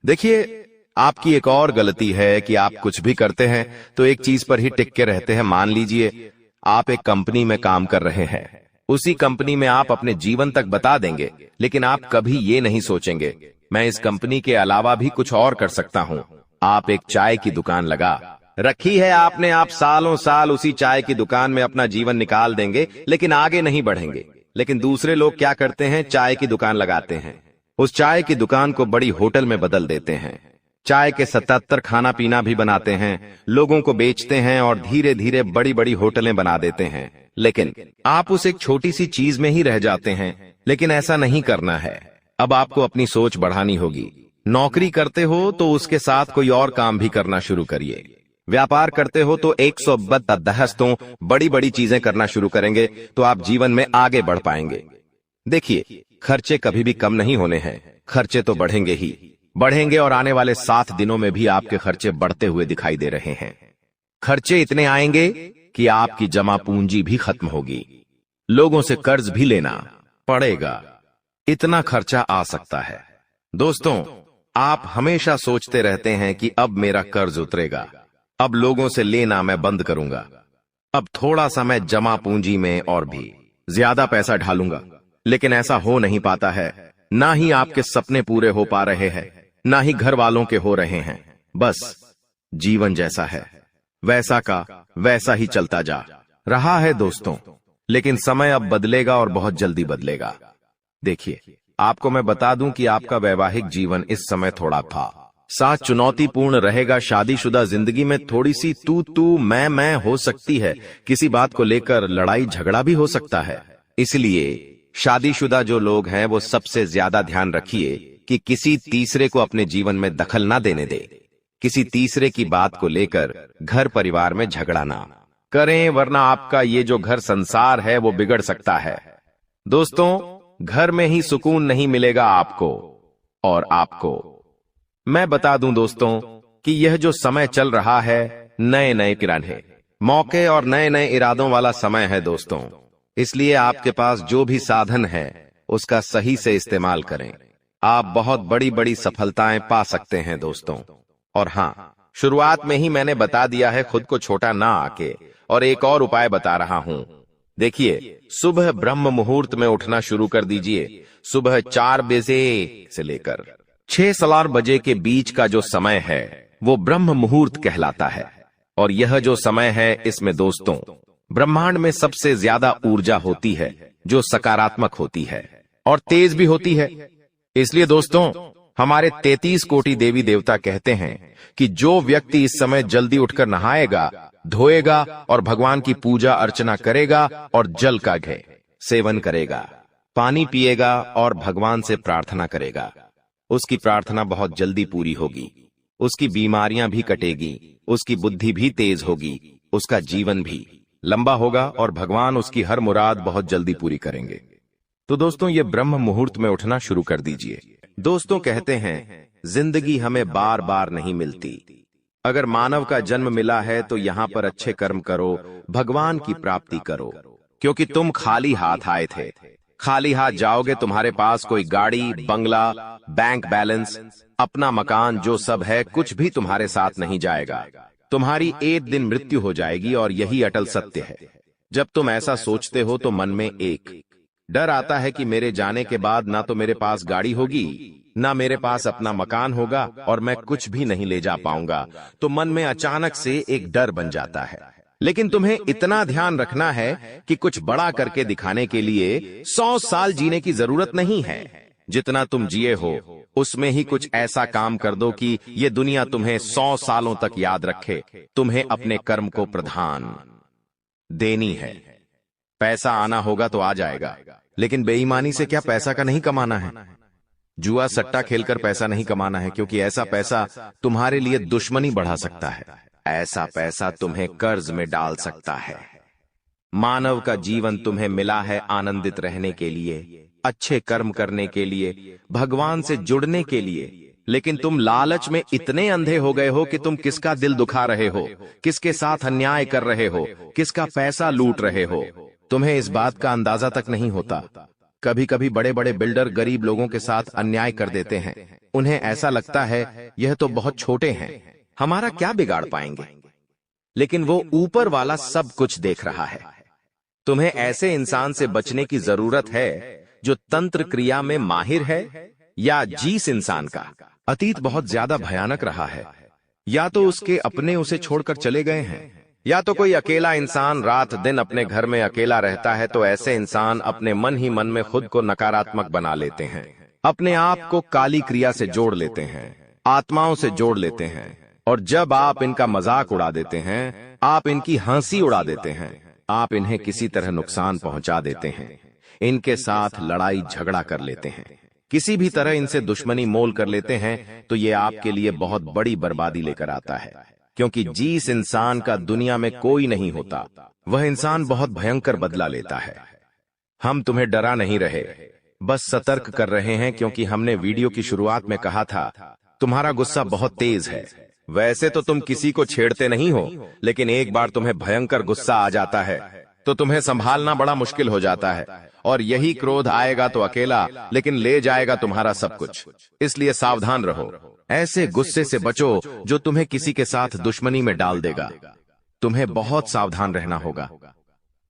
देखिए, आपकी एक और गलती है कि आप कुछ भी करते हैं तो एक चीज पर ही टिक के रहते हैं। मान लीजिए आप एक कंपनी में काम कर रहे हैं, उसी कंपनी में आप अपने जीवन तक बता देंगे, लेकिन आप कभी ये नहीं सोचेंगे मैं इस कंपनी के अलावा भी कुछ और कर सकता हूं। आप एक चाय की दुकान लगा रखी है आपने, आप सालों साल उसी चाय की दुकान में अपना जीवन निकाल देंगे, लेकिन आगे नहीं बढ़ेंगे। लेकिन दूसरे लोग क्या करते हैं, चाय की दुकान लगाते हैं, उस चाय की दुकान को बड़ी होटल में बदल देते हैं, चाय के 77 खाना पीना भी बनाते हैं, लोगों को बेचते हैं और धीरे धीरे बड़ी बड़ी होटलें बना देते हैं। लेकिन आप उस एक छोटी सी चीज में ही रह जाते हैं। लेकिन ऐसा नहीं करना है। अब आपको अपनी सोच बढ़ानी होगी। नौकरी करते हो तो उसके साथ कोई और काम भी करना शुरू करिए। व्यापार करते हो तो 110 बड़ी बड़ी चीजें करना शुरू करेंगे तो आप जीवन में आगे बढ़ पाएंगे। देखिए, खर्चे कभी भी कम नहीं होने हैं, खर्चे तो बढ़ेंगे ही बढ़ेंगे, और आने वाले 7 दिनों में भी आपके खर्चे बढ़ते हुए दिखाई दे रहे हैं। खर्चे इतने आएंगे कि आपकी जमा पूंजी भी खत्म होगी, लोगों से कर्ज भी लेना पड़ेगा, इतना खर्चा आ सकता है। दोस्तों, आप हमेशा सोचते रहते हैं कि अब मेरा कर्ज उतरेगा, अब लोगों से लेना मैं बंद करूंगा, अब थोड़ा सा मैं जमा पूंजी में और भी ज्यादा पैसा ढालूंगा। लेकिन ऐसा हो नहीं पाता है। ना ही आपके सपने पूरे हो पा रहे हैं, ना ही घर वालों के हो रहे हैं। बस जीवन जैसा है वैसा का वैसा ही चलता जा रहा है दोस्तों। लेकिन समय अब बदलेगा और बहुत जल्दी बदलेगा। देखिए, आपको मैं बता दूं कि आपका वैवाहिक जीवन इस समय थोड़ा सा चुनौतीपूर्ण रहेगा। शादीशुदा जिंदगी में थोड़ी सी तू मैं हो सकती है। किसी बात को लेकर लड़ाई झगड़ा भी हो सकता है। इसलिए शादीशुदा जो लोग हैं वो सबसे ज्यादा ध्यान रखिए कि किसी तीसरे को अपने जीवन में दखल ना देने दे। किसी तीसरे की बात को लेकर घर परिवार में झगड़ा ना करें, वरना आपका ये जो घर संसार है वो बिगड़ सकता है। दोस्तों, घर में ही सुकून नहीं मिलेगा आपको। और आपको मैं बता दूं दोस्तों कि यह जो समय चल रहा है नए नए किराने मौके और नए नए इरादों वाला समय है दोस्तों। इसलिए आपके पास जो भी साधन है उसका सही से इस्तेमाल करें। आप बहुत बड़ी बड़ी सफलताएं पा सकते हैं दोस्तों। और हाँ, शुरुआत में ही मैंने बता दिया है, खुद को छोटा ना आके। और एक और उपाय बता रहा हूं। देखिए, सुबह ब्रह्म मुहूर्त में उठना शुरू कर दीजिए। सुबह 4 बजे से लेकर 6 बजे के बीच का जो समय है वो ब्रह्म मुहूर्त कहलाता है। और यह जो समय है इसमें दोस्तों ब्रह्मांड में सबसे ज्यादा ऊर्जा होती है, जो सकारात्मक होती है और तेज भी होती है। इसलिए दोस्तों, हमारे 33 कोटि देवी देवता कहते हैं कि जो व्यक्ति इस समय जल्दी उठकर नहाएगा, धोएगा और भगवान की पूजा अर्चना करेगा और जल का घे सेवन करेगा, पानी पिएगा और भगवान से प्रार्थना करेगा, उसकी प्रार्थना बहुत जल्दी पूरी होगी, उसकी बीमारियां भी कटेगी, उसकी बुद्धि भी तेज होगी, उसका जीवन भी लंबा होगा और भगवान उसकी हर मुराद बहुत जल्दी पूरी करेंगे। तो दोस्तों, ये ब्रह्म मुहूर्त में उठना शुरू कर दीजिए। दोस्तों, कहते हैं जिंदगी हमें बार बार नहीं मिलती। अगर मानव का जन्म मिला है तो यहाँ पर अच्छे कर्म करो, भगवान की प्राप्ति करो, क्योंकि तुम खाली हाथ आए थे। खाली हाथ जाओगे, तुम्हारे पास कोई गाड़ी, बंगला, बैंक बैलेंस, अपना मकान, जो सब है कुछ भी तुम्हारे साथ नहीं जाएगा। तुम्हारी एक दिन मृत्यु हो जाएगी और यही अटल सत्य है। जब तुम ऐसा सोचते हो तो मन में एक डर आता है कि मेरे जाने के बाद ना तो मेरे पास गाड़ी होगी, ना मेरे पास अपना मकान होगा और मैं कुछ भी नहीं ले जा पाऊंगा। तो मन में अचानक से एक डर बन जाता है। लेकिन तुम्हें इतना ध्यान रखना है कि कुछ बड़ा करके दिखाने के लिए 100 साल जीने की जरूरत नहीं है। जितना तुम जिए हो उसमें ही कुछ ऐसा काम कर दो कि ये दुनिया तुम्हें 100 सालों तक याद रखे। तुम्हें अपने कर्म को प्रधान देनी है। पैसा आना होगा तो आ जाएगा, लेकिन बेईमानी से क्या पैसा का नहीं कमाना है। जुआ सट्टा खेलकर पैसा नहीं कमाना है, क्योंकि ऐसा पैसा तुम्हारे लिए दुश्मनी बढ़ा सकता है। ऐसा पैसा तुम्हें कर्ज में डाल सकता है। मानव का जीवन तुम्हें मिला है आनंदित रहने के लिए, अच्छे कर्म करने के लिए, भगवान से जुड़ने के लिए। लेकिन तुम लालच में इतने अंधे हो गए हो कि तुम किसका दिल दुखा रहे हो, किसके साथ अन्याय कर रहे हो, किसका पैसा लूट रहे हो। तुम्हें इस बात का अंदाजा तक नहीं होता। कभी कभी बड़े बड़े बिल्डर गरीब लोगों के साथ अन्याय कर देते हैं। उन्हें ऐसा लगता है यह तो बहुत छोटे हैं, हमारा क्या बिगाड़ पाएंगे। लेकिन वो ऊपर वाला सब कुछ देख रहा है। तुम्हें ऐसे इंसान से बचने की जरूरत है जो तंत्र क्रिया में माहिर है, या जिस इंसान का अतीत बहुत ज्यादा भयानक रहा है, या तो उसके अपने उसे छोड़कर चले गए हैं, या तो कोई अकेला इंसान रात दिन अपने घर में अकेला रहता है। तो ऐसे इंसान अपने मन ही मन में खुद को नकारात्मक बना लेते हैं, अपने आप को काली क्रिया से जोड़ लेते हैं, आत्माओं से जोड़ लेते हैं। और जब आप इनका मजाक उड़ा देते हैं, आप इनकी हंसी उड़ा देते हैं, आप इन्हें किसी तरह नुकसान पहुंचा देते हैं, इनके साथ लड़ाई झगड़ा कर लेते हैं, किसी भी तरह इनसे दुश्मनी मोल कर लेते हैं, तो ये आपके लिए बहुत बड़ी बर्बादी लेकर आता है। क्योंकि जिस इंसान का दुनिया में कोई नहीं होता, वह इंसान बहुत भयंकर बदला लेता है। हम तुम्हें डरा नहीं रहे, बस सतर्क कर रहे हैं, क्योंकि हमने वीडियो की शुरुआत में कहा था तुम्हारा गुस्सा बहुत तेज है, वैसे तो तुम किसी को छेड़ते नहीं हो, लेकिन एक बार तुम्हें भयंकर गुस्सा आ जाता है तो तुम्हें संभालना बड़ा मुश्किल हो जाता है, और यही क्रोध आएगा तो अकेला, लेकिन ले जाएगा तुम्हारा सब कुछ। इसलिए सावधान रहो, ऐसे गुस्से से बचो जो तुम्हें किसी के साथ दुश्मनी में डाल देगा। तुम्हें बहुत सावधान रहना होगा,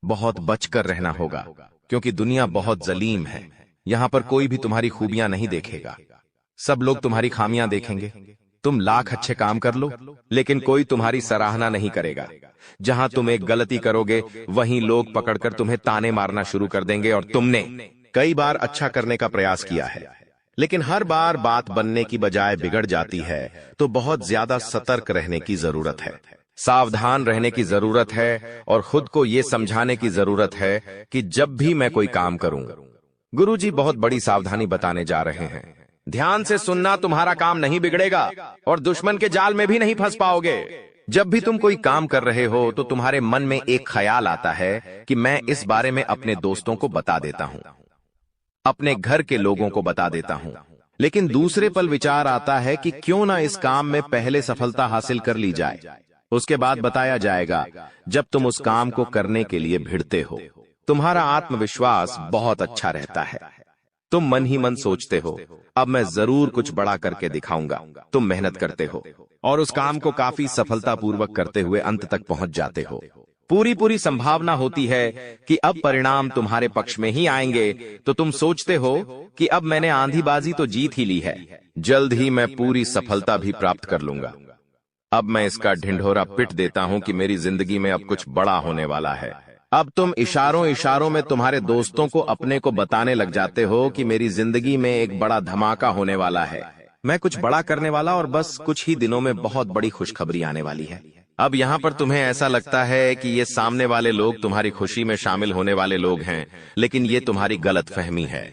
बहुत बचकर रहना होगा, क्योंकि दुनिया बहुत जलीम है। यहाँ पर कोई भी तुम्हारी खूबियां नहीं देखेगा, सब लोग तुम्हारी खामियां देखेंगे। तुम लाख अच्छे काम कर लो, लेकिन कोई तुम्हारी सराहना नहीं करेगा। जहां तुम एक गलती करोगे वहीं लोग पकड़कर तुम्हें ताने मारना शुरू कर देंगे। और तुमने कई बार अच्छा करने का प्रयास किया है, लेकिन हर बार बात बनने की बजाय बिगड़ जाती है। तो बहुत ज्यादा सतर्क रहने की जरूरत है, सावधान रहने की जरूरत है, और खुद को यह समझाने की जरूरत है कि जब भी मैं कोई काम करूं, गुरुजी बहुत बड़ी सावधानी बताने जा रहे हैं। ध्यान से सुनना, तुम्हारा काम नहीं बिगड़ेगा और दुश्मन के जाल में भी नहीं फंस पाओगे। जब भी तुम कोई काम कर रहे हो तो तुम्हारे मन में एक ख्याल आता है कि मैं इस बारे में अपने दोस्तों को बता देता हूं, अपने घर के लोगों को बता देता हूं। लेकिन दूसरे पल विचार आता है कि क्यों ना इस काम में पहले सफलता हासिल कर ली जाए, उसके बाद बताया जाएगा। जब तुम उस काम को करने के लिए भिड़ते हो, तुम्हारा आत्मविश्वास बहुत अच्छा रहता है। तुम मन ही मन सोचते हो, अब मैं जरूर कुछ बड़ा करके दिखाऊंगा। तुम मेहनत करते हो और उस काम को काफी सफलतापूर्वक करते हुए अंत तक पहुंच जाते हो। पूरी संभावना होती है कि अब परिणाम तुम्हारे पक्ष में ही आएंगे, तो तुम सोचते हो कि अब मैंने आंधीबाजी तो जीत ही ली है, जल्द ही मैं पूरी सफलता भी प्राप्त कर लूंगा। अब मैं इसका ढिंढोरा पिट देता हूं कि मेरी जिंदगी में अब कुछ बड़ा होने वाला है। अब तुम इशारों में तुम्हारे दोस्तों को अपने को बताने लग जाते हो कि मेरी जिंदगी में एक बड़ा धमाका होने वाला है, मैं कुछ बड़ा करने वाला, और बस कुछ ही दिनों में बहुत बड़ी खुशखबरी आने वाली है। अब यहाँ पर तुम्हें ऐसा लगता है कि ये सामने वाले लोग तुम्हारी खुशी में शामिल होने वाले लोग हैं, लेकिन ये तुम्हारी गलतफहमी है।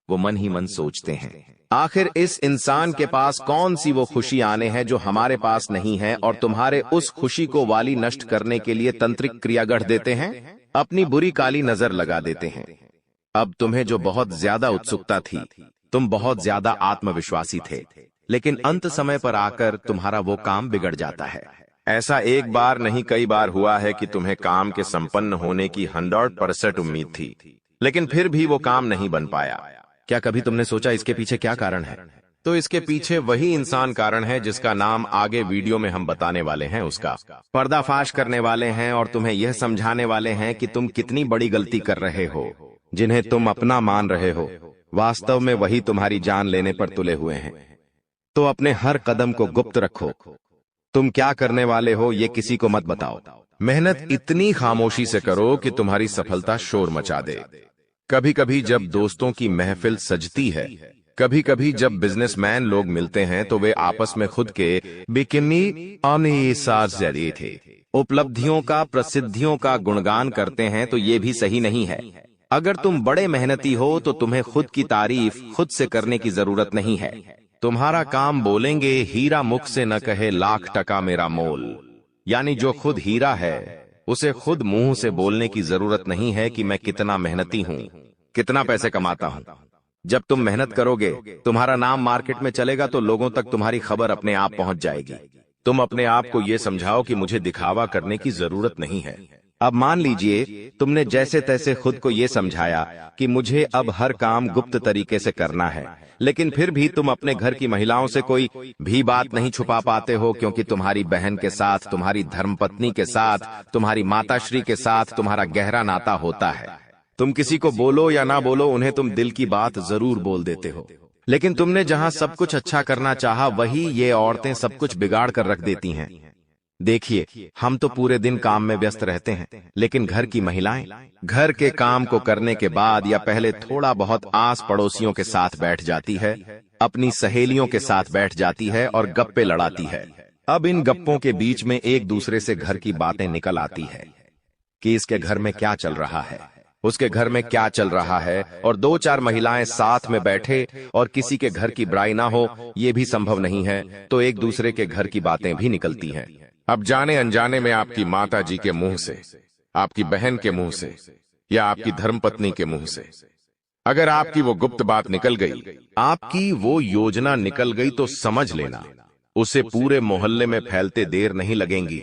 वो मन ही मन सोचते हैं, आखिर इस इंसान के पास कौन सी वो खुशी आने हैं जो हमारे पास नहीं है, और तुम्हारे उस खुशी को वाली नष्ट करने के लिए तंत्रिक क्रिया गढ़ देते हैं, अपनी बुरी काली नजर लगा देते हैं। अब तुम्हें जो बहुत ज्यादा उत्सुकता थी, तुम बहुत ज्यादा आत्मविश्वासी थे, लेकिन अंत समय पर आकर तुम्हारा वो काम बिगड़ जाता है। ऐसा एक बार नहीं कई बार हुआ है कि तुम्हें काम के संपन्न होने की 100% उम्मीद थी, लेकिन फिर भी वो काम नहीं बन पाया। क्या कभी तुमने सोचा इसके पीछे क्या कारण है? तो इसके पीछे वही इंसान कारण है जिसका नाम आगे वीडियो में हम बताने वाले हैं। उसका पर्दाफाश करने वाले हैं और तुम्हें यह समझाने वाले हैं कि तुम कितनी बड़ी गलती कर रहे हो। जिन्हें तुम अपना मान रहे हो, वास्तव में वही तुम्हारी जान लेने पर तुले हुए हैं। तो अपने हर कदम को गुप्त रखो। तुम क्या करने वाले हो ये किसी को मत बताओ। मेहनत इतनी खामोशी से करो कि तुम्हारी सफलता शोर मचा दे। कभी कभी जब दोस्तों की महफिल सजती है, कभी कभी जब बिजनेसमैन लोग मिलते हैं, तो वे आपस में खुद के बिकिनी जरिए थे उपलब्धियों का, प्रसिद्धियों का गुणगान करते हैं, तो ये भी सही नहीं है। अगर तुम बड़े मेहनती हो तो तुम्हें खुद की तारीफ खुद से करने की जरूरत नहीं है। तुम्हारा काम बोलेंगे हीरा मुख से न कहे लाख टका मेरा मोल, यानी जो खुद हीरा है उसे खुद मुंह से बोलने की जरूरत नहीं है कि मैं कितना मेहनती हूं, कितना पैसे कमाता हूं। जब तुम मेहनत करोगे, तुम्हारा नाम मार्केट में चलेगा, तो लोगों तक तुम्हारी खबर अपने आप पहुंच जाएगी। तुम अपने आप को यह समझाओ कि मुझे दिखावा करने की जरूरत नहीं है। अब मान लीजिए तुमने जैसे तैसे खुद को यह समझाया कि मुझे अब हर काम गुप्त तरीके से करना है, लेकिन फिर भी तुम अपने घर की महिलाओं से कोई भी बात नहीं छुपा पाते हो, क्योंकि तुम्हारी बहन के साथ, तुम्हारी धर्मपत्नी के साथ, तुम्हारी माताश्री के साथ तुम्हारा गहरा नाता होता है। तुम किसी को बोलो या ना बोलो, उन्हें तुम दिल की बात जरूर बोल देते हो। लेकिन तुमने जहां सब कुछ अच्छा करना चाहा, वही ये औरतें सब कुछ बिगाड़ कर रख देती हैं। देखिए, हम तो पूरे दिन काम में व्यस्त रहते हैं, लेकिन घर की महिलाएं घर के काम को करने के बाद या पहले थोड़ा बहुत आस पड़ोसियों के साथ बैठ जाती है, अपनी सहेलियों के साथ बैठ जाती है और गप्पे लड़ाती है। अब इन गप्पों के बीच में एक दूसरे से घर की बातें निकल आती है कि इसके घर में क्या चल रहा है, उसके घर में क्या चल रहा है, और 2-4 महिलाएं साथ में बैठे और किसी के घर की बुराई ना हो, ये भी संभव नहीं है, तो एक दूसरे के घर की बातें भी निकलती हैं। अब जाने अनजाने में आपकी माता जी के मुंह से, आपकी बहन के मुंह से या आपकी धर्मपत्नी के मुंह से अगर आपकी वो गुप्त बात निकल गई, आपकी वो योजना निकल गई, तो समझ लेना उसे पूरे मोहल्ले में फैलते देर नहीं लगेंगी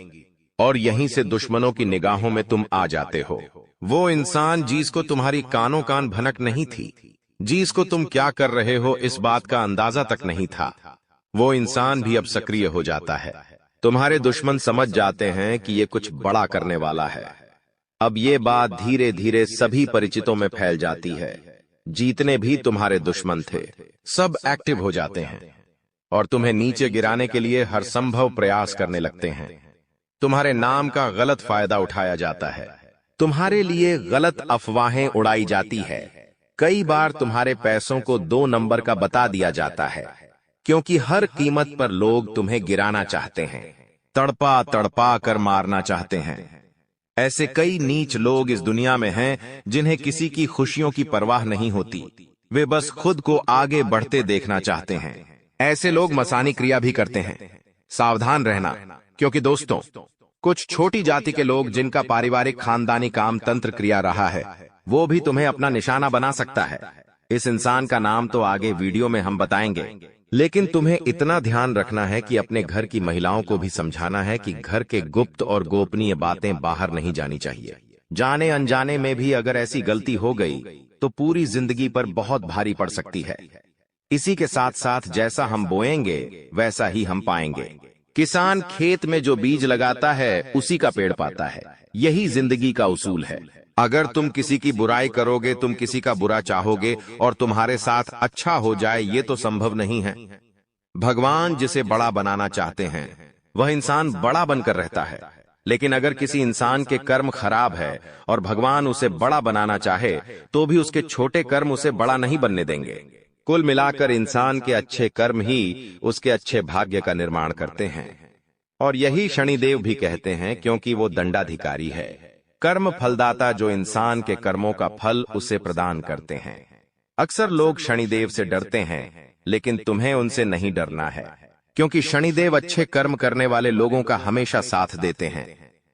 और यहीं से दुश्मनों की निगाहों में तुम आ जाते हो। वो इंसान जिसको तुम्हारी कानों कान भनक नहीं थी, जिसको तुम क्या कर रहे हो इस बात का अंदाजा तक नहीं था, वो इंसान भी अब सक्रिय हो जाता है। तुम्हारे दुश्मन समझ जाते हैं कि ये कुछ बड़ा करने वाला है। अब ये बात धीरे धीरे सभी परिचितों में फैल जाती है। जितने भी तुम्हारे दुश्मन थे सब एक्टिव हो जाते हैं और तुम्हें नीचे गिराने के लिए हर संभव प्रयास करने लगते हैं। तुम्हारे नाम का गलत फायदा उठाया जाता है, तुम्हारे लिए गलत अफवाहें उड़ाई जाती है। कई बार तुम्हारे पैसों को 2 नंबर का बता दिया जाता है, क्योंकि हर कीमत पर लोग तुम्हें गिराना चाहते हैं, तड़पा तड़पा कर मारना चाहते हैं। ऐसे कई नीच लोग इस दुनिया में हैं जिन्हें किसी की खुशियों की परवाह नहीं होती, वे बस खुद को आगे बढ़ते देखना चाहते हैं। ऐसे लोग मसानी क्रिया भी करते हैं। सावधान रहना, क्योंकि दोस्तों, कुछ छोटी जाति के लोग जिनका पारिवारिक खानदानी काम तंत्र क्रिया रहा है, वो भी तुम्हें अपना निशाना बना सकता है। इस इंसान का नाम तो आगे वीडियो में हम बताएंगे, लेकिन तुम्हें इतना ध्यान रखना है कि अपने घर की महिलाओं को भी समझाना है कि घर के गुप्त और गोपनीय बातें बाहर नहीं जानी चाहिए। जाने अनजाने में भी अगर ऐसी गलती हो गई तो पूरी जिंदगी पर बहुत भारी पड़ सकती है। इसी के साथ साथ जैसा हम बोएंगे वैसा ही हम पाएंगे। किसान खेत में जो बीज लगाता है उसी का पेड़ पाता है, यही जिंदगी का उसूल है। अगर तुम किसी की बुराई करोगे, तुम किसी का बुरा चाहोगे और तुम्हारे साथ अच्छा हो जाए, ये तो संभव नहीं है। भगवान जिसे बड़ा बनाना चाहते हैं वह इंसान बड़ा बनकर रहता है, लेकिन अगर किसी इंसान के कर्म खराब है और भगवान उसे बड़ा बनाना चाहे तो भी उसके छोटे कर्म उसे बड़ा नहीं बनने देंगे। कुल मिलाकर इंसान के अच्छे कर्म ही उसके अच्छे भाग्य का निर्माण करते हैं, और यही शनिदेव भी कहते हैं, क्योंकि वो दंडाधिकारी है, कर्म फलदाता, जो इंसान के कर्मों का फल उसे प्रदान करते हैं। अक्सर लोग शनिदेव से डरते हैं, लेकिन तुम्हें उनसे नहीं डरना है, क्योंकि शनिदेव अच्छे कर्म करने वाले लोगों का हमेशा साथ देते हैं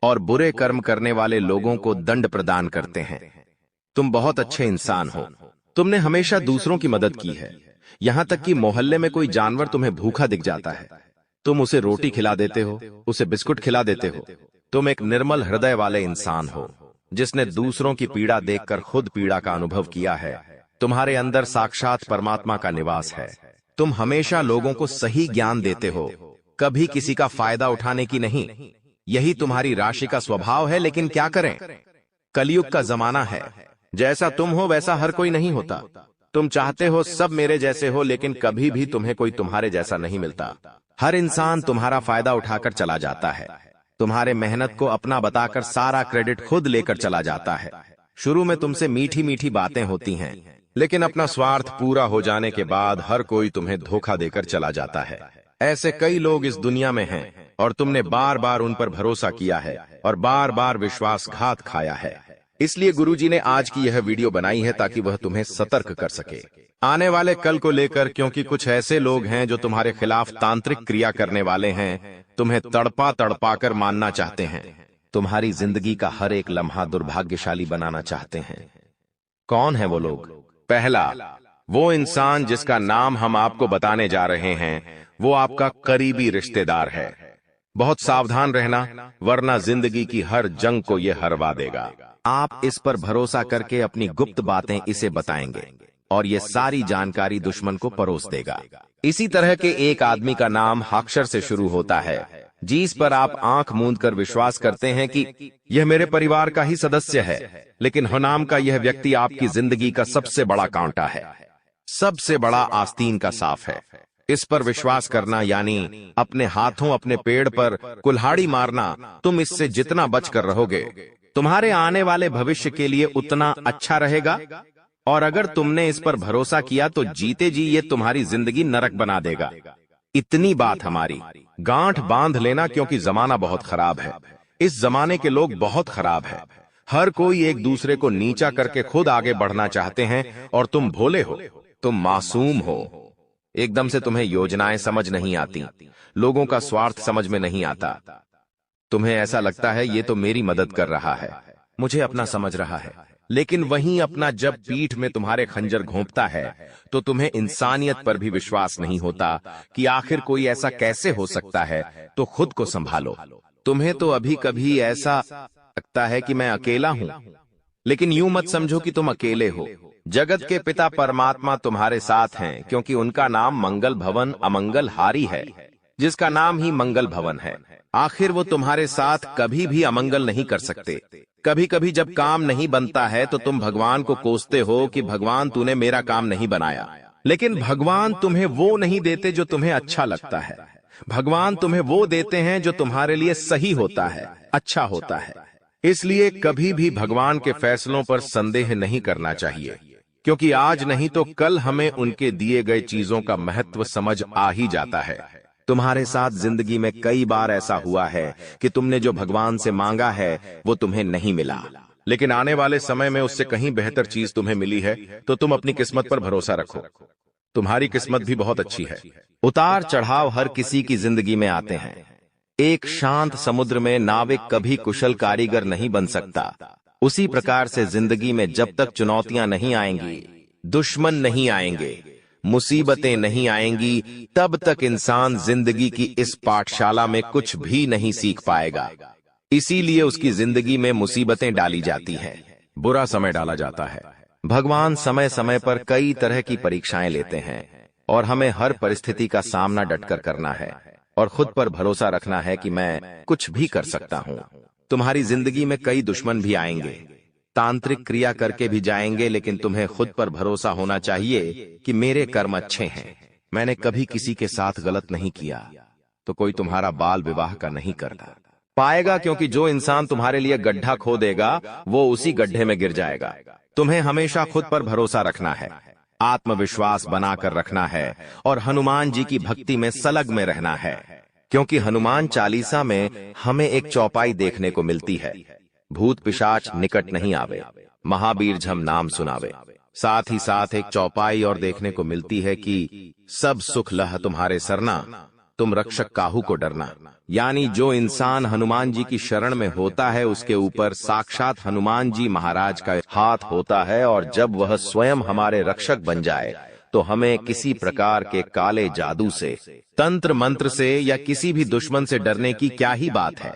और बुरे कर्म करने वाले लोगों को दंड प्रदान करते हैं। तुम बहुत अच्छे इंसान हो, तुमने हमेशा दूसरों की मदद की है। यहां तक कि मोहल्ले में कोई जानवर तुम्हें भूखा दिख जाता है, तुम उसे रोटी खिला देते हो, उसे बिस्कुट खिला देते हो। तुम एक निर्मल हृदय वाले इंसान हो, जिसने दूसरों की पीड़ा देखकर खुद पीड़ा का अनुभव किया है। तुम्हारे अंदर साक्षात परमात्मा का निवास है। तुम हमेशा लोगों को सही ज्ञान देते हो, कभी किसी का फायदा उठाने की नहीं। यही तुम्हारी राशि का स्वभाव है, लेकिन क्या करें, कलयुग का जमाना है। जैसा तुम हो वैसा हर कोई नहीं होता। तुम चाहते हो सब मेरे जैसे हो, लेकिन कभी भी तुम्हें कोई तुम्हारे जैसा नहीं मिलता। हर इंसान तुम्हारा फायदा उठाकर चला जाता है, तुम्हारे मेहनत को अपना बताकर सारा क्रेडिट खुद लेकर चला जाता है। शुरू में तुमसे मीठी मीठी बातें होती हैं, लेकिन अपना स्वार्थ पूरा हो जाने के बाद हर कोई तुम्हें धोखा देकर चला जाता है। ऐसे कई लोग इस दुनिया में हैं और तुमने बार बार उन पर भरोसा किया है और बार बार विश्वासघात खाया है। इसलिए गुरुजी ने आज की यह वीडियो बनाई है ताकि वह तुम्हें सतर्क कर सके आने वाले कल को लेकर, क्योंकि कुछ ऐसे लोग हैं जो तुम्हारे खिलाफ तांत्रिक क्रिया करने वाले हैं, तुम्हें तड़पा तड़पा कर मानना चाहते हैं, तुम्हारी जिंदगी का हर एक लम्हा दुर्भाग्यशाली बनाना चाहते हैं। कौन है वो लोग? पहला, वो इंसान जिसका नाम हम आपको बताने जा रहे हैं, वो आपका करीबी रिश्तेदार है। बहुत सावधान रहना, वरना जिंदगी की हर जंग को ये हरवा देगा। आप इस पर भरोसा करके अपनी गुप्त बातें इसे बताएंगे और ये सारी जानकारी दुश्मन को परोस देगा। इसी तरह के एक आदमी का नाम अक्षर से शुरू होता है, जिस पर आप आंख मूंद कर विश्वास करते हैं कि यह मेरे परिवार का ही सदस्य है, लेकिन नाम का यह व्यक्ति आपकी जिंदगी का सबसे बड़ा कांटा है, सबसे बड़ा आस्तीन का साफ है। इस पर विश्वास करना यानी अपने हाथों अपने पेड़ पर कुल्हाड़ी मारना। तुम इससे जितना बचकर रहोगे, तुम्हारे आने वाले भविष्य के लिए उतना अच्छा रहेगा, और अगर तुमने इस पर भरोसा किया तो जीते जी ये तुम्हारी जिंदगी नरक बना देगा। इतनी बात हमारी, गांठ बांध लेना, क्योंकि जमाना बहुत खराब है। इस जमाने के लोग बहुत खराब है। हर कोई एक दूसरे को नीचा करके खुद आगे बढ़ना चाहते हैं, और तुम भोले हो, तुम मासूम हो। एकदम से तुम्हें योजनाएं समझ नहीं आती, लोगों का स्वार्थ समझ में नहीं आता। तुम्हें ऐसा लगता है ये तो मेरी मदद कर रहा है, मुझे अपना समझ रहा है, लेकिन वहीं अपना जब पीठ में तुम्हारे खंजर घोंपता है तो तुम्हें इंसानियत पर भी विश्वास नहीं होता कि आखिर कोई ऐसा कैसे हो सकता है। तो खुद को संभालो। तुम्हें तो अभी कभी ऐसा लगता है कि मैं अकेला हूं, लेकिन यूं मत समझो कि तुम अकेले हो। जगत के पिता परमात्मा तुम्हारे साथ हैं, क्योंकि उनका नाम मंगल भवन अमंगल हारी है, जिसका नाम ही मंगल भवन है। आखिर वो तुम्हारे साथ कभी भी अमंगल नहीं कर सकते। कभी कभी जब काम नहीं बनता है तो तुम भगवान को कोसते हो कि भगवान तूने मेरा काम नहीं बनाया, लेकिन भगवान तुम्हें वो नहीं देते जो तुम्हें अच्छा लगता है। भगवान तुम्हें वो देते हैं जो तुम्हारे लिए सही होता है, अच्छा होता है। इसलिए कभी भी भगवान के फैसलों पर संदेह नहीं करना चाहिए, क्योंकि आज नहीं तो कल हमें उनके दिए गए चीजों का महत्व समझ आ ही जाता है। तुम्हारे साथ जिंदगी में कई बार ऐसा हुआ है कि तुमने जो भगवान से मांगा है वो तुम्हें नहीं मिला, लेकिन आने वाले समय में उससे कहीं बेहतर चीज तुम्हें मिली है। तो तुम अपनी किस्मत पर भरोसा रखो। तुम्हारी किस्मत भी बहुत अच्छी है। उतार चढ़ाव हर किसी की जिंदगी में आते हैं। एक शांत समुद्र में नाविक कभी कुशल कारीगर नहीं बन सकता। उसी प्रकार से जिंदगी में जब तक चुनौतियां नहीं आएंगी, दुश्मन नहीं आएंगे, मुसीबतें नहीं आएंगी, तब तक इंसान जिंदगी की इस पाठशाला में कुछ भी नहीं सीख पाएगा। इसीलिए उसकी जिंदगी में मुसीबतें डाली जाती हैं, बुरा समय डाला जाता है। भगवान समय समय पर कई तरह की परीक्षाएं लेते हैं और हमें हर परिस्थिति का सामना डटकर करना है और खुद पर भरोसा रखना है कि मैं कुछ भी कर सकता हूं। तुम्हारी जिंदगी में कई दुश्मन भी आएंगे, तांत्रिक क्रिया करके भी जाएंगे, लेकिन तुम्हें खुद पर भरोसा होना चाहिए कि मेरे कर्म अच्छे हैं। मैंने कभी किसी के साथ गलत नहीं किया, तो कोई तुम्हारा बाल विवाह का नहीं करता पाएगा, क्योंकि जो इंसान तुम्हारे लिए गड्ढा खोदेगा वो उसी गड्ढे में गिर जाएगा। तुम्हें हमेशा खुद पर भरोसा रखना है, आत्मविश्वास बनाकर रखना है और हनुमान जी की भक्ति में सलग में रहना है, क्योंकि हनुमान चालीसा में हमें एक चौपाई देखने को मिलती है, भूत पिशाच निकट नहीं आवे, महावीर झम नाम सुनावे। साथ ही साथ एक चौपाई और देखने को मिलती है कि सब सुख लह तुम्हारे सरना, तुम रक्षक काहू को डरना। यानी जो इंसान हनुमान जी की शरण में होता है उसके ऊपर साक्षात हनुमान जी महाराज का हाथ होता है, और जब वह स्वयं हमारे रक्षक बन जाए तो हमें किसी प्रकार के काले जादू से, तंत्र मंत्र से या किसी भी दुश्मन से डरने की क्या ही बात है।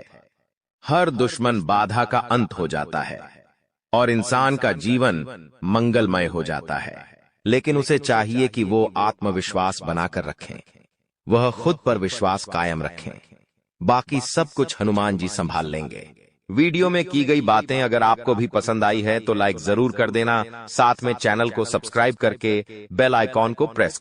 हर दुश्मन बाधा का अंत हो जाता है और इंसान का जीवन मंगलमय हो जाता है। लेकिन उसे चाहिए कि वो आत्मविश्वास बनाकर रखें, वह खुद पर विश्वास कायम रखें। बाकी सब कुछ हनुमान जी संभाल लेंगे। वीडियो में की गई बातें अगर आपको भी पसंद आई है तो लाइक जरूर कर देना, साथ में चैनल को सब्सक्राइब करके बेल आइकॉन को प्रेस